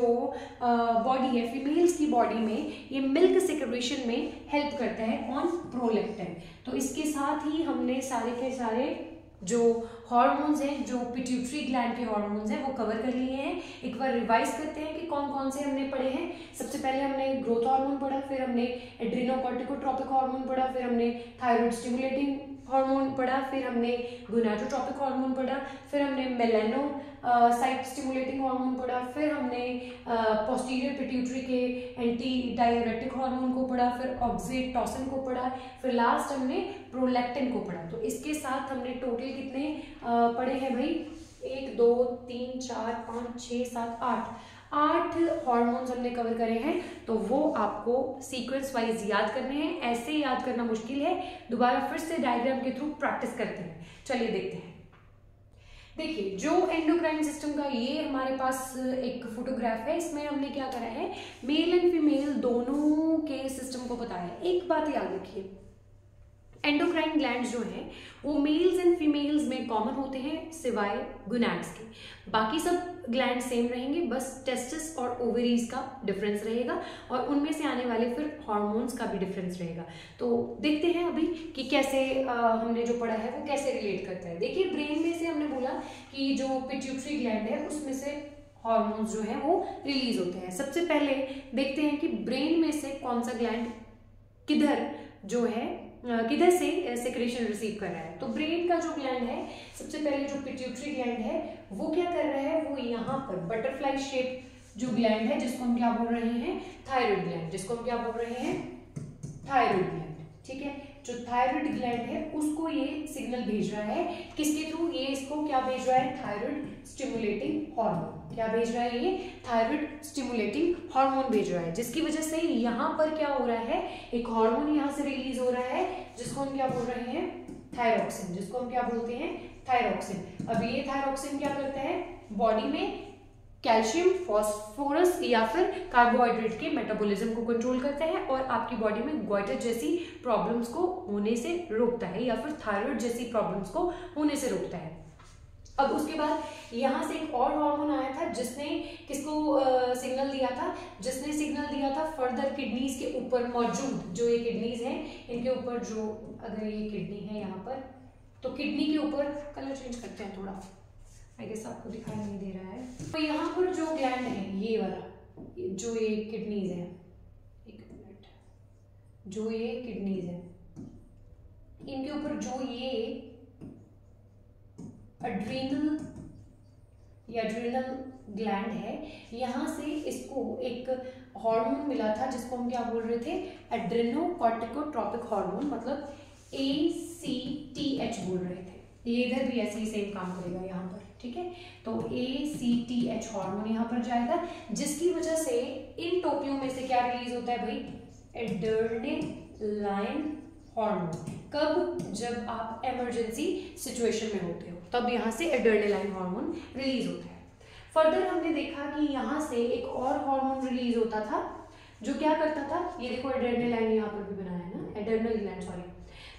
बॉडी है, फीमेल्स की बॉडी में ये मिल्क सिक्रेशन में हेल्प करता है ऑन प्रोलैक्टिन। तो इसके साथ ही हमने सारे के सारे जो हार्मोन्स हैं, जो पिट्यूटरी ग्लैंड के हार्मोन्स हैं, वो कवर कर लिए हैं। एक बार रिवाइज करते हैं कि कौन कौन से हमने पढ़े हैं। सबसे पहले हमने ग्रोथ हार्मोन पढ़ा, फिर हमने एड्रेनोकॉर्टिकोट्रोपिक हार्मोन पढ़ा, फिर हमने थायराइड स्टिमुलेटिंग हार्मोन पढ़ा, फिर हमने गोनाडोट्रोपिक हार्मोन पढ़ा, फिर हमने मेलानोसाइट स्टिमुलेटिंग हार्मोन पढ़ा, फिर हमने पोस्टीरियर पिट्यूटरी के एंटी डायरेटिक हार्मोन को पढ़ा, फिर ऑक्सीटोसिन को पढ़ा, फिर लास्ट हमने प्रोलैक्टिन को पढ़ा। तो इसके साथ हमने टोटल कितने पढ़े हैं भाई? 1 2 3 4 5 6 7 8 हार्मोन्स हमने कवर करे हैं। तो वो आपको सीक्वेंस वाइज याद करने हैं। ऐसे याद करना मुश्किल है, दोबारा फिर से डायग्राम के थ्रू प्रैक्टिस करते हैं। चलिए देखते हैं। देखिए, जो एंडोक्राइन सिस्टम का ये हमारे पास एक फोटोग्राफ है, इसमें हमने क्या करा है, मेल एंड फीमेल दोनों के सिस्टम को बताया है। एक बात याद रखिए, एंडोक्राइन ग्लैंड्स जो हैं वो मेल्स एंड फीमेल्स में कॉमन होते हैं सिवाय गोनाड्स के। बाकी सब ग्लैंड सेम रहेंगे, बस टेस्टिस और ओवरीज का डिफरेंस रहेगा और उनमें से आने वाले फिर हार्मोन्स का भी डिफरेंस रहेगा। तो देखते हैं अभी कि कैसे हमने जो पढ़ा है वो कैसे रिलेट करता है। देखिए, ब्रेन में से हमने बोला कि जो पिट्यूटरी ग्लैंड है उसमें से हार्मोन्स जो है वो रिलीज होते हैं। सबसे पहले देखते हैं कि ब्रेन में से कौन सा ग्लैंड किधर जो है किधर से सेक्रेशन रिसीव कर रहा है। तो ब्रेन का जो ग्लैंड है, सबसे पहले जो पिट्यूटरी ग्लैंड है वो क्या कर रहा है, वो यहाँ पर बटरफ्लाई शेप जो ग्लैंड है जिसको हम क्या बोल रहे हैं, थायराइड ग्लैंड, जिसको हम क्या बोल रहे हैं, थायराइड ग्लैंड। ठीक है, जो थायराइड ग्लैंड है उसको ये सिग्नल भेज रहा है, किसके थ्रू? ये इसको क्या भेज रहा है, थायराइड स्टिमुलेटिंग हार्मोन। क्या भेज रहा है? ये थायराइड स्टिमुलेटिंग हार्मोन भेज रहा है, जिसकी वजह से यहाँ पर क्या हो रहा है, एक हार्मोन यहाँ से रिलीज हो रहा है जिसको हम क्या बोल रहे हैं, थायरॉक्सिन, जिसको हम क्या बोलते हैं, थायरॉक्सिन। अब ये थायरॉक्सिन क्या करता है, बॉडी में कैल्शियम, फॉस्फोरस या फिर कार्बोहाइड्रेट के मेटाबॉलिज्म को कंट्रोल करता है और आपकी बॉडी में गोइटर जैसी प्रॉब्लम्स को होने से रोकता है या फिर थायराइड जैसी प्रॉब्लम्स को होने से रोकता है। अब उसके बाद यहाँ से एक और हार्मोन आया था जिसने किसको सिग्नल दिया था, जिसने सिग्नल दिया था फर्दर किडनीज के ऊपर मौजूद जो ये किडनीज हैं, इनके ऊपर जो, अगर ये किडनी है यहाँ पर, तो किडनी के ऊपर, कलर चेंज करते हैं थोड़ा, आई गेस आपको दिखाई नहीं दे रहा है। तो यहाँ पर जो ग्लैंड है, ये वाला, जो ये किडनीज है, एक मिनट, जो ये किडनीज है, इनके ऊपर जो ये एड्रीनल ग्लैंड है, यहाँ से इसको एक हार्मोन मिला था जिसको हम क्या बोल रहे थे, एड्रेनोकॉर्टिकोट्रोपिक हार्मोन, मतलब ACTH बोल रहे थे। ये इधर भी ऐसे ही सेम काम करेगा यहाँ पर। ठीक है, तो ACTH हार्मोन यहाँ पर जाएगा, जिसकी वजह से इन टोपियों में से क्या रिलीज होता है भाई, एड्रेनालाइन हार्मोन। कब? जब आप इमरजेंसी सिचुएशन में होते हो तब यहाँ से एड्रेनालाइन हार्मोन रिलीज होता है। फर्दर हमने देखा कि यहाँ से एक और हार्मोन रिलीज होता था जो क्या करता था, ये देखो एड्रेनालाइन यहाँ पर भी बनाया है ना, एड्रेनल ग्लैंड, सॉरी।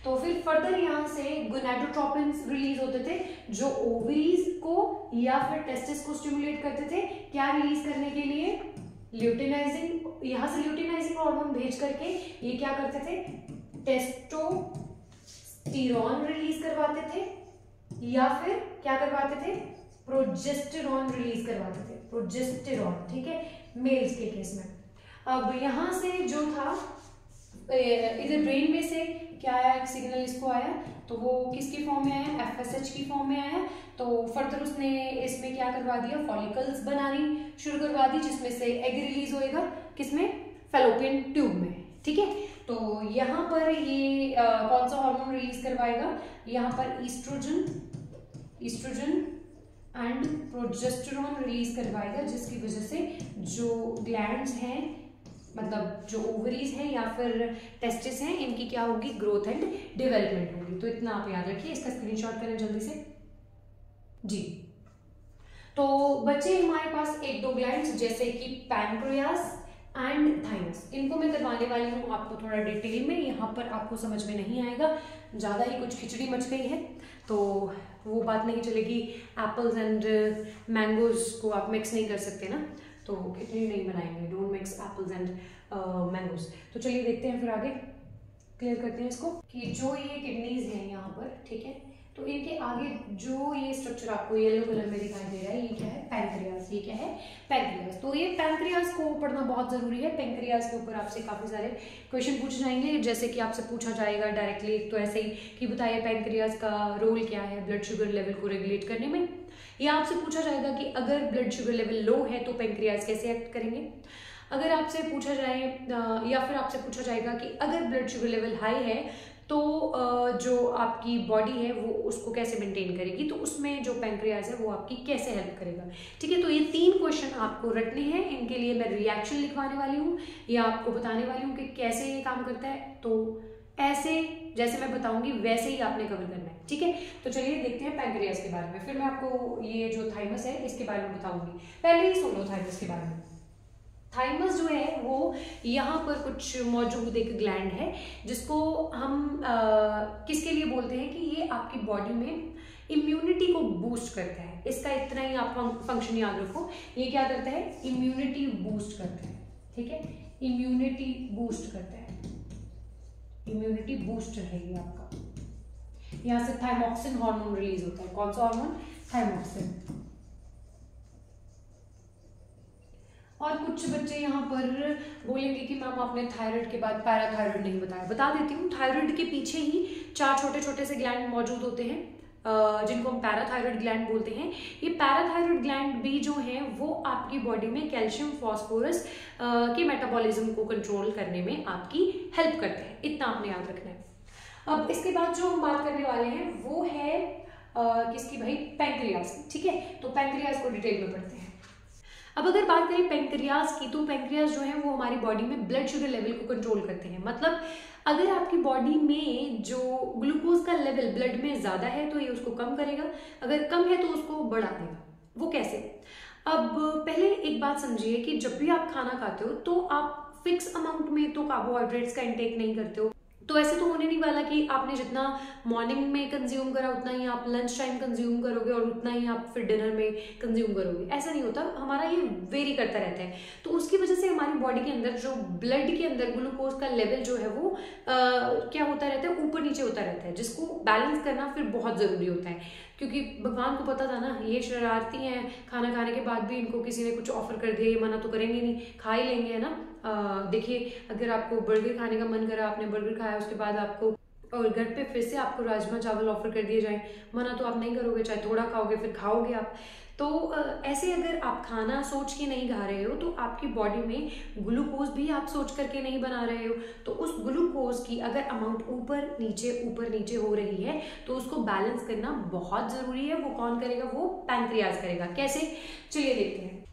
तो फिर फर्दर यहाँ से गोनाडोट्रोपिन्स रिलीज होते थे जो ओवरीज को या फिर टेस्टिस को स्टिमुलेट करते थे, क्या रिलीज करने के लिए, ल्यूटिनाइजिंग, यहाँ से ल्यूटिनाइजिंग हार्मोन भेज करके ये क्या करते थे, टेस्टोस्टेरोन रिलीज करवाते थे या फिर क्या करवाते थे, प्रोजेस्टेरॉन रिलीज करवाते थे, प्रोजेस्टेरॉन। ठीक है, मेल्स के केस में। अब यहाँ से जो था इधर ब्रेन में से क्या आया, एक सिग्नल इसको आया, तो वो किसकी फॉर्म में आया, FSH की फॉर्म में आया। तो फर्दर उसने इसमें क्या करवा दिया, फॉलिकल्स बनानी शुरू करवा दी, जिसमें से एग रिलीज होएगा, किसमें, फैलोपियन ट्यूब में। ठीक है, तो यहाँ पर ये कौन सा हार्मोन रिलीज करवाएगा, यहाँ पर ईस्ट्रोजन एंड प्रोजेस्टेरॉन रिलीज करवाएगा, जिसकी वजह से जो ग्लैंड्स हैं, मतलब जो ओवरीज हैं या फिर टेस्टिस हैं, इनकी क्या होगी, ग्रोथ एंड डेवलपमेंट होगी। तो इतना आप याद रखिए, इसका स्क्रीनशॉट करें जल्दी से जी। तो बचे हमारे पास एक दो ग्लैंड्स जैसे कि पैनक्रियास एंड थाइमस। इनको मैं करवाने वाली हूँ आपको थोड़ा डिटेल में, यहाँ पर आपको समझ में नहीं आएगा, ज़्यादा ही कुछ खिचड़ी मच गई है तो वो बात नहीं चलेगी। एप्पल्स एंड मैंगोज को आप मिक्स नहीं कर सकते ना, तो खिचड़ी नहीं बनाएंगे, don't mix apples and mangoes. तो चलिए देखते हैं फिर आगे क्लियर करते हैं इसको कि जो ये किडनीज हैं यहाँ पर, ठीक है, तो इनके आगे जो ये स्ट्रक्चर आपको येलो कलर में दिखाई दे रहा है, ये क्या है? पैनक्रियास। ये क्या है? पैनक्रियास। तो ये पैनक्रियास को पढ़ना बहुत जरूरी है। पैनक्रियास के ऊपर आपसे काफी सारे क्वेश्चन पूछे जाएंगे, जैसे कि आपसे पूछा जाएगा डायरेक्टली एक तो ऐसे ही कि बताइए पैनक्रियास का रोल क्या है ब्लड शुगर लेवल को रेगुलेट करने में, या आपसे पूछा जाएगा कि अगर ब्लड शुगर लेवल लो है तो पैनक्रियास कैसे एक्ट करेंगे। अगर आपसे पूछा जाए या फिर आपसे पूछा जाएगा कि अगर ब्लड शुगर लेवल हाई है तो जो आपकी बॉडी है वो उसको कैसे मेंटेन करेगी, तो उसमें जो पैनक्रियास है वो आपकी कैसे हेल्प करेगा। ठीक है, तो ये 3 क्वेश्चन आपको रटने हैं। इनके लिए मैं रिएक्शन लिखवाने वाली हूँ या आपको बताने वाली हूँ कि कैसे ये काम करता है। तो ऐसे जैसे मैं बताऊंगी वैसे ही आपने कवर करना है। ठीक है, तो चलिए देखते हैं पैनक्रियास के बारे में, फिर मैं आपको ये जो थाइमस है इसके बारे में बताऊंगी। पहले ही सुन लो थाइमस के बारे में। थाइमस जो है वो यहाँ पर कुछ मौजूद एक ग्लैंड है जिसको हम किसके लिए बोलते हैं कि ये आपकी बॉडी में इम्यूनिटी को बूस्ट करता है। इसका इतना ही आप फंक्शन याद रखो, ये क्या करता है? इम्यूनिटी बूस्ट करता है। ठीक है, इम्यूनिटी बूस्ट करता है, इम्यूनिटी बूस्टर है ये आपका। यहाँ से थाइमोक्सिन हार्मोन रिलीज होता है। कौन सा हार्मोन? थाइमोक्सिन। और कुछ बच्चे यहाँ पर बोलेंगे कि मैम आपने थायराइड के बाद पैराथायराइड नहीं बताया। बता देती हूँ, थायराइड के पीछे ही 4 छोटे छोटे से ग्लैंड मौजूद होते हैं जिनको हम पैराथायराइड ग्लैंड बोलते हैं। ये पैराथायराइड ग्लैंड भी जो हैं वो आपकी बॉडी में कैल्शियम फॉस्फोरस के मेटाबॉलिज्म को कंट्रोल करने में आपकी हेल्प करते हैं। इतना आपने याद रखना है। अब इसके बाद जो हम बात करने वाले हैं वो है किसकी भाई? पैनक्रियास की। ठीक है, तो पैनक्रियास को डिटेल में पढ़ते हैं। अब अगर बात करें पैनक्रियास की, तो पैनक्रियास जो है वो हमारी बॉडी में ब्लड शुगर लेवल को कंट्रोल करते हैं। मतलब अगर आपकी बॉडी में जो ग्लूकोज का लेवल ब्लड में ज्यादा है तो ये उसको कम करेगा, अगर कम है तो उसको बढ़ा देगा। वो कैसे? अब पहले एक बात समझिए कि जब भी आप खाना खाते हो तो आप फिक्स अमाउंट में तो कार्बोहाइड्रेट्स का इंटेक नहीं करते हो। तो ऐसे तो होने नहीं वाला कि आपने जितना मॉर्निंग में कंज्यूम करा उतना ही आप लंच टाइम कंज्यूम करोगे और उतना ही आप फिर डिनर में कंज्यूम करोगे। ऐसा नहीं होता, हमारा ये वेरी करता रहता है। तो उसकी वजह से हमारी बॉडी के अंदर जो ब्लड के अंदर ग्लूकोज का लेवल जो है वो क्या होता रहता है? ऊपर नीचे होता रहता है, जिसको बैलेंस करना फिर बहुत जरूरी होता है। क्योंकि भगवान को पता था ना, ये शरारती हैं, खाना खाने के बाद भी इनको किसी ने कुछ ऑफर कर दिया, ये मना तो करेंगे नहीं, खा ही लेंगे, है ना। देखिए, अगर आपको बर्गर खाने का मन करा, आपने बर्गर खाया, उसके बाद आपको और घर पे फिर से आपको राजमा चावल ऑफर कर दिए जाए, मना तो आप नहीं करोगे, चाहे थोड़ा खाओगे फिर खाओगे आप। तो ऐसे अगर आप खाना सोच के नहीं खा रहे हो तो आपकी बॉडी में ग्लूकोज भी आप सोच करके नहीं बना रहे हो, तो उस ग्लूकोज की अगर अमाउंट ऊपर नीचे हो रही है तो उसको बैलेंस करना बहुत जरूरी है। वो कौन करेगा? वो पैनक्रियास करेगा। कैसे? चलिए देखते हैं।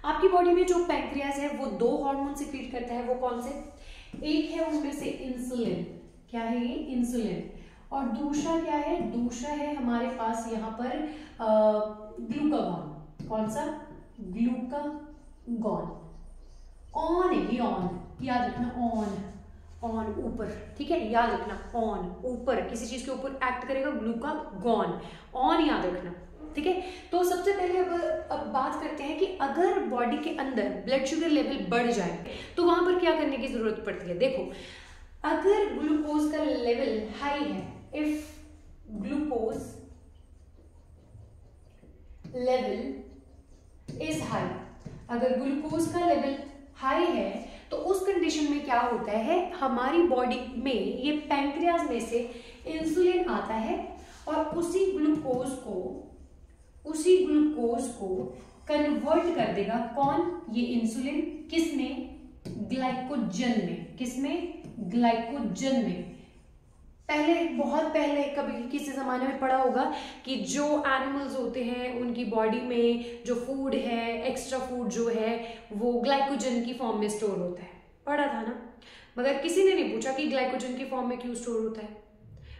आपकी बॉडी में जो पैनक्रियास है वो 2 हार्मोन सिक्रीट करता है। वो कौन से? एक है उनमें से इंसुलिन। क्या है ये? इंसुलिन। और दूसरा क्या है? दूसरा है हमारे पास यहाँ पर ग्लूकागॉन। कौन सा? ग्लूकागॉन। ऑन है ये, ऑन, याद रखना, ऑन ऊपर। ठीक है, याद रखना, ऑन ऊपर, किसी चीज के ऊपर एक्ट करेगा ग्लूकागॉन, ऑन याद रखना। ठीक है, तो सबसे पहले अब बात करते हैं कि अगर बॉडी के अंदर ब्लड शुगर लेवल बढ़ जाए तो वहां पर क्या करने की जरूरत पड़ती है। देखो, अगर ग्लूकोज का लेवल हाई है, if glucose level is high, अगर ग्लूकोज का लेवल हाई है तो उस कंडीशन में क्या होता है, हमारी बॉडी में ये पैनक्रियास में से इंसुलिन आता है और उसी ग्लूकोज को कन्वर्ट कर देगा। कौन? ये इंसुलिन। किसमें? ग्लाइकोजन में। किसमें? ग्लाइकोजन में। बहुत पहले कभी किसी जमाने में पढ़ा होगा कि जो एनिमल्स होते हैं उनकी बॉडी में जो फूड है, एक्स्ट्रा फूड जो है, वो ग्लाइकोजन की फॉर्म में स्टोर होता है। पढ़ा था ना, मगर किसी ने नहीं पूछा कि ग्लाइकोजन की फॉर्म में क्यों स्टोर होता है।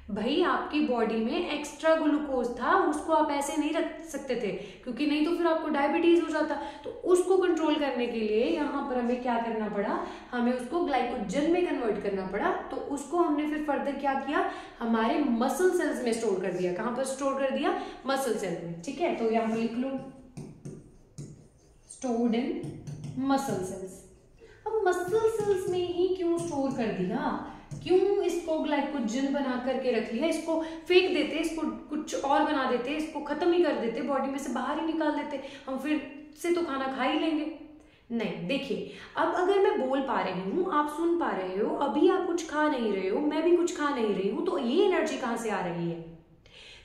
भाई आपकी बॉडी में एक्स्ट्रा ग्लूकोज था, उसको आप ऐसे नहीं रख सकते थे क्योंकि नहीं तो फिर आपको डायबिटीज हो जाता। तो उसको कंट्रोल करने के लिए यहाँ पर हमें क्या करना पड़ा, हमें उसको ग्लाइकोजन में कन्वर्ट करना पड़ा। तो उसको हमने फिर फर्दर क्या किया, हमारे मसल सेल्स में स्टोर कर दिया। कहाँ पर स्टोर कर दिया, मसल सेल्स में। ठीक है, तो यहाँ पर लिख लो स्टोर्ड इन मसल सेल्स। अब मसल सेल्स में ही क्यों स्टोर कर दिया, क्यों इसको ग्लाइकोजन बना करके रख लिया, इसको फेंक देते, इसको कुछ और बना देते, इसको खत्म ही कर देते, बॉडी में से बाहर ही निकाल देते, हम फिर से तो खाना खा ही लेंगे। नहीं, देखिए अब अगर मैं बोल पा रही हूँ, आप सुन पा रहे हो, अभी आप कुछ खा नहीं रहे हो, मैं भी कुछ खा नहीं रही हूँ, तो ये एनर्जी कहाँ से आ रही है,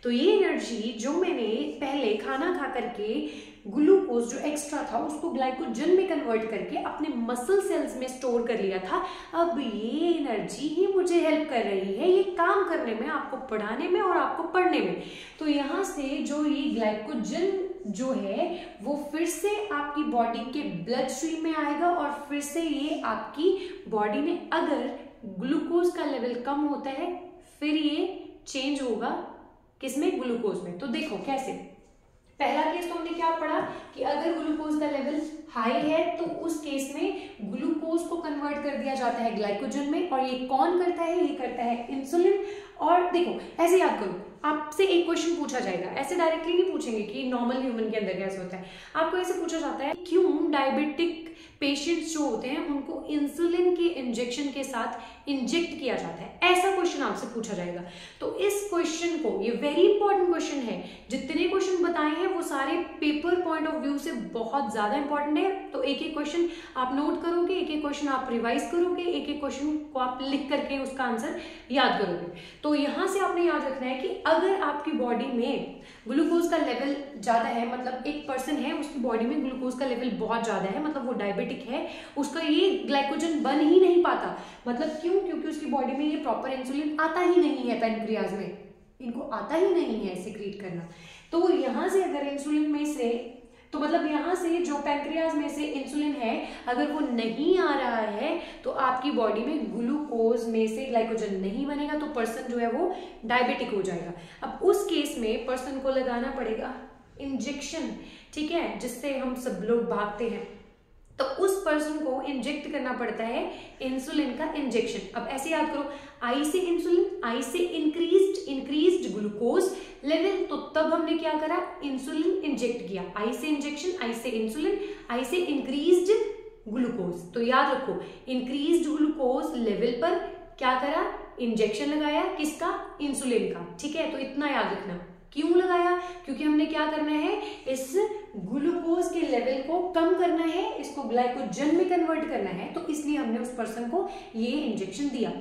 तो ये एनर्जी जो मैंने पहले खाना खा करके ग्लूकोज जो एक्स्ट्रा था उसको ग्लाइकोजन में कन्वर्ट करके अपने मसल सेल्स में स्टोर कर लिया था, अब ये एनर्जी ही मुझे हेल्प कर रही है ये काम करने में, आपको पढ़ाने में और आपको पढ़ने में। तो यहाँ से जो ये ग्लाइकोजन जो है वो फिर से आपकी बॉडी के ब्लड स्ट्रीम में आएगा और फिर से ये आपकी बॉडी में अगर ग्लूकोज का लेवल कम होता है फिर ये चेंज होगा किसमें, ग्लूकोज में। तो देखो कैसे, पहला केस तो हमने क्या पढ़ा कि अगर ग्लूकोज का लेवल हाई है तो उस केस में ग्लूकोज को कन्वर्ट कर दिया जाता है ग्लाइकोजन में, और ये कौन करता है, ये करता है इंसुलिन। और देखो ऐसे याद करो, आपसे एक क्वेश्चन पूछा जाएगा, ऐसे डायरेक्टली नहीं पूछेंगे कि नॉर्मल ह्यूमन के अंदर कैसे होता है, आपको ऐसे पूछा जाता है क्यों डायबिटिक पेशेंट्स जो होते हैं उनको इंसुलिन के इंजेक्शन के साथ इंजेक्ट किया जाता है, ऐसा क्वेश्चन आपसे पूछा जाएगा। तो इस क्वेश्चन को, ये वेरी इंपॉर्टेंट क्वेश्चन है, जितने क्वेश्चन बताए हैं वो सारे पेपर पॉइंट ऑफ व्यू से बहुत ज्यादा इंपॉर्टेंट है। तो एक एक क्वेश्चन आप नोट करोगे, एक एक क्वेश्चन आप रिवाइज करोगे, एक एक क्वेश्चन को आप लिख करके उसका आंसर याद करोगे। तो यहां से आपने याद रखना है कि अगर आपकी बॉडी में ग्लूकोज का लेवल ज्यादा है, मतलब एक पर्सन है उसकी बॉडी में ग्लूकोज का लेवल बहुत ज्यादा है, मतलब वो डायबिटिक है, उसका ये ग्लाइकोजन बन ही नहीं पाता, मतलब क्यों, क्योंकि उसकी बॉडी में ये प्रॉपर इंसुलिन आता ही नहीं है, पैनक्रियाज में इनको आता ही नहीं है सिक्रीट करना। तो यहां से अगर इंसुलिन में से, तो मतलब यहाँ से जो पैंक्रियाज में से इंसुलिन है अगर वो नहीं आ रहा है तो आपकी बॉडी में ग्लूकोज में से ग्लाइकोजन नहीं बनेगा, तो पर्सन जो है वो डायबिटिक हो जाएगा। अब उस केस में पर्सन को लगाना पड़ेगा इंजेक्शन, ठीक है, जिससे हम सब लोग भागते हैं, तो उस पर्सन को इंजेक्ट करना पड़ता है इंसुलिन का इंजेक्शन। अब ऐसे याद करो, आई से इंसुलिन, आई से इंक्रीज्ड ग्लूकोज लेवल, तो तब हमने क्या करा, इंसुलिन इंजेक्ट किया, आई से इंजेक्शन, आई से इंसुलिन, आई से इंक्रीज्ड ग्लूकोज। तो याद रखो इंक्रीज्ड ग्लूकोज लेवल पर क्या करा, इंजेक्शन लगाया, किसका, इंसुलिन का, ठीक है। तो इतना याद रखना, क्यों लगाया, क्योंकि हमने क्या करना है, इस ग्लूकोज के लेवल को कम करना है, इसको ग्लाइकोजन में कन्वर्ट करना है, तो इसलिए हमने उस पर्सन को ये इंजेक्शन दिया।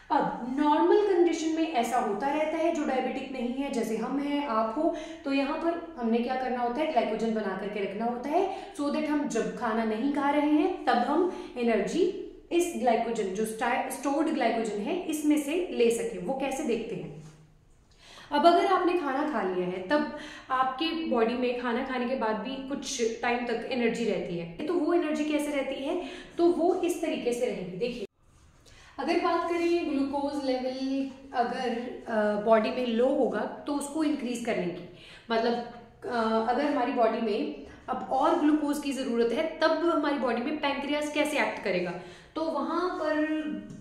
अब नॉर्मल कंडीशन में ऐसा होता रहता है, जो डायबिटिक नहीं है, जैसे हम हैं, आप हो, तो यहाँ पर हमने क्या करना होता है, ग्लाइकोजन बना करके रखना होता है, सो दैट हम जब खाना नहीं खा रहे हैं तब हम एनर्जी इस ग्लाइकोजन जो स्टोर्ड ग्लाइकोजन है इसमें से ले सके। वो कैसे देखते हैं, अब अगर आपने खाना खा लिया है तब आपके बॉडी में खाना खाने के बाद भी कुछ टाइम तक एनर्जी रहती है, तो वो एनर्जी कैसे रहती है, तो वो इस तरीके से रहेगी। देखिए अगर बात करें ग्लूकोज लेवल अगर बॉडी में लो होगा तो उसको इंक्रीज करने की, मतलब अगर हमारी बॉडी में अब और ग्लूकोज की जरूरत है तब हमारी बॉडी में पैंक्रियाज कैसे एक्ट करेगा, तो वहां पर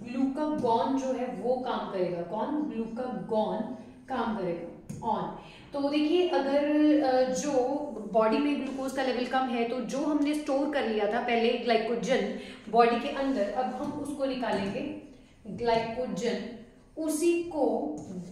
ग्लूकागॉन जो है वो काम करेगा। कौन, ग्लूकागॉन काम करेगा ऑन। तो देखिए अगर जो बॉडी में ग्लूकोज का लेवल कम है तो जो हमने स्टोर कर लिया था पहले ग्लाइकोजन बॉडी के अंदर, अब हम उसको निकालेंगे ग्लाइकोजन, उसी को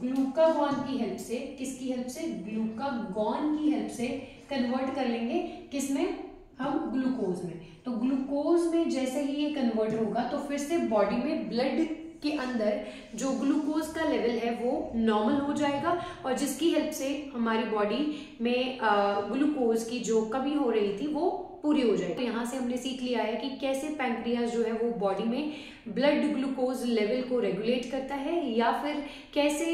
ग्लूकागॉन की हेल्प से, किसकी हेल्प से, ग्लूकागॉन की हेल्प से कन्वर्ट कर लेंगे, किसमें, हम ग्लूकोज में। तो ग्लूकोज में जैसे ही ये कन्वर्ट होगा तो फिर से बॉडी में ब्लड के अंदर जो ग्लूकोज का लेवल है वो नॉर्मल हो जाएगा, और जिसकी हेल्प से हमारी बॉडी में ग्लूकोज की जो कमी हो रही थी वो पूरी हो जाए। तो यहाँ से हमने सीख लिया है कि कैसे पैंक्रियाज जो है वो बॉडी में ब्लड ग्लूकोज लेवल को रेगुलेट करता है, या फिर कैसे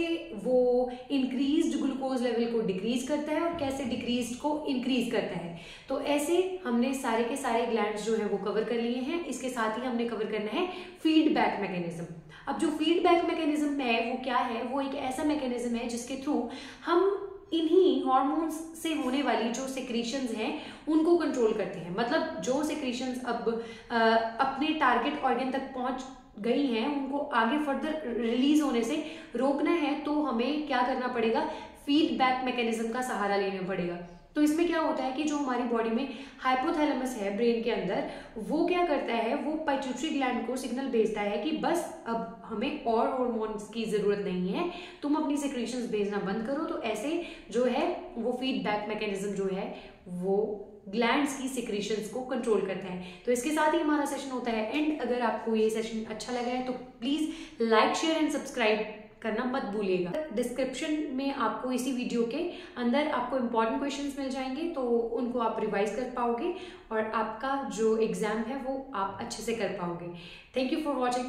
वो इंक्रीज्ड ग्लूकोज लेवल को डिक्रीज करता है और कैसे डिक्रीज्ड को इंक्रीज करता है। तो ऐसे हमने सारे के सारे ग्लैंड्स जो है वो कवर कर लिए हैं। इसके साथ ही हमने कवर करना है फीडबैक मैकेनिज्म। अब जो फीडबैक मैकेनिज्म है वो क्या है, वो एक ऐसा मैकेनिज्म है जिसके थ्रू हम इन्हीं हॉर्मोन्स से होने वाली जो सेक्रीशंस हैं उनको कंट्रोल करते हैं। मतलब जो सेक्रीशंस अब अपने टारगेट ऑर्गन तक पहुंच गई हैं उनको आगे फर्दर रिलीज होने से रोकना है, तो हमें क्या करना पड़ेगा, फीडबैक मैकेनिज्म का सहारा लेना पड़ेगा। तो इसमें क्या होता है कि जो हमारी बॉडी में हाइपोथैलेमस है ब्रेन के अंदर, वो क्या करता है, वो पिट्यूटरी ग्लैंड को सिग्नल भेजता है कि बस अब हमें और हार्मोन्स की जरूरत नहीं है, तुम अपनी सेक्रीशंस भेजना बंद करो। तो ऐसे जो है वो फीडबैक मैकेनिज्म जो है वो ग्लैंड्स की सिक्रीशंस को कंट्रोल करता है। तो इसके साथ ही हमारा सेशन होता है एंड। अगर आपको ये सेशन अच्छा लगा है तो please like, share and subscribe करना मत भूलिएगा। डिस्क्रिप्शन में आपको इसी वीडियो के अंदर आपको इंपॉर्टेंट क्वेश्चंस मिल जाएंगे, तो उनको आप रिवाइज कर पाओगे और आपका जो एग्जाम है वो आप अच्छे से कर पाओगे। Thank you for watching.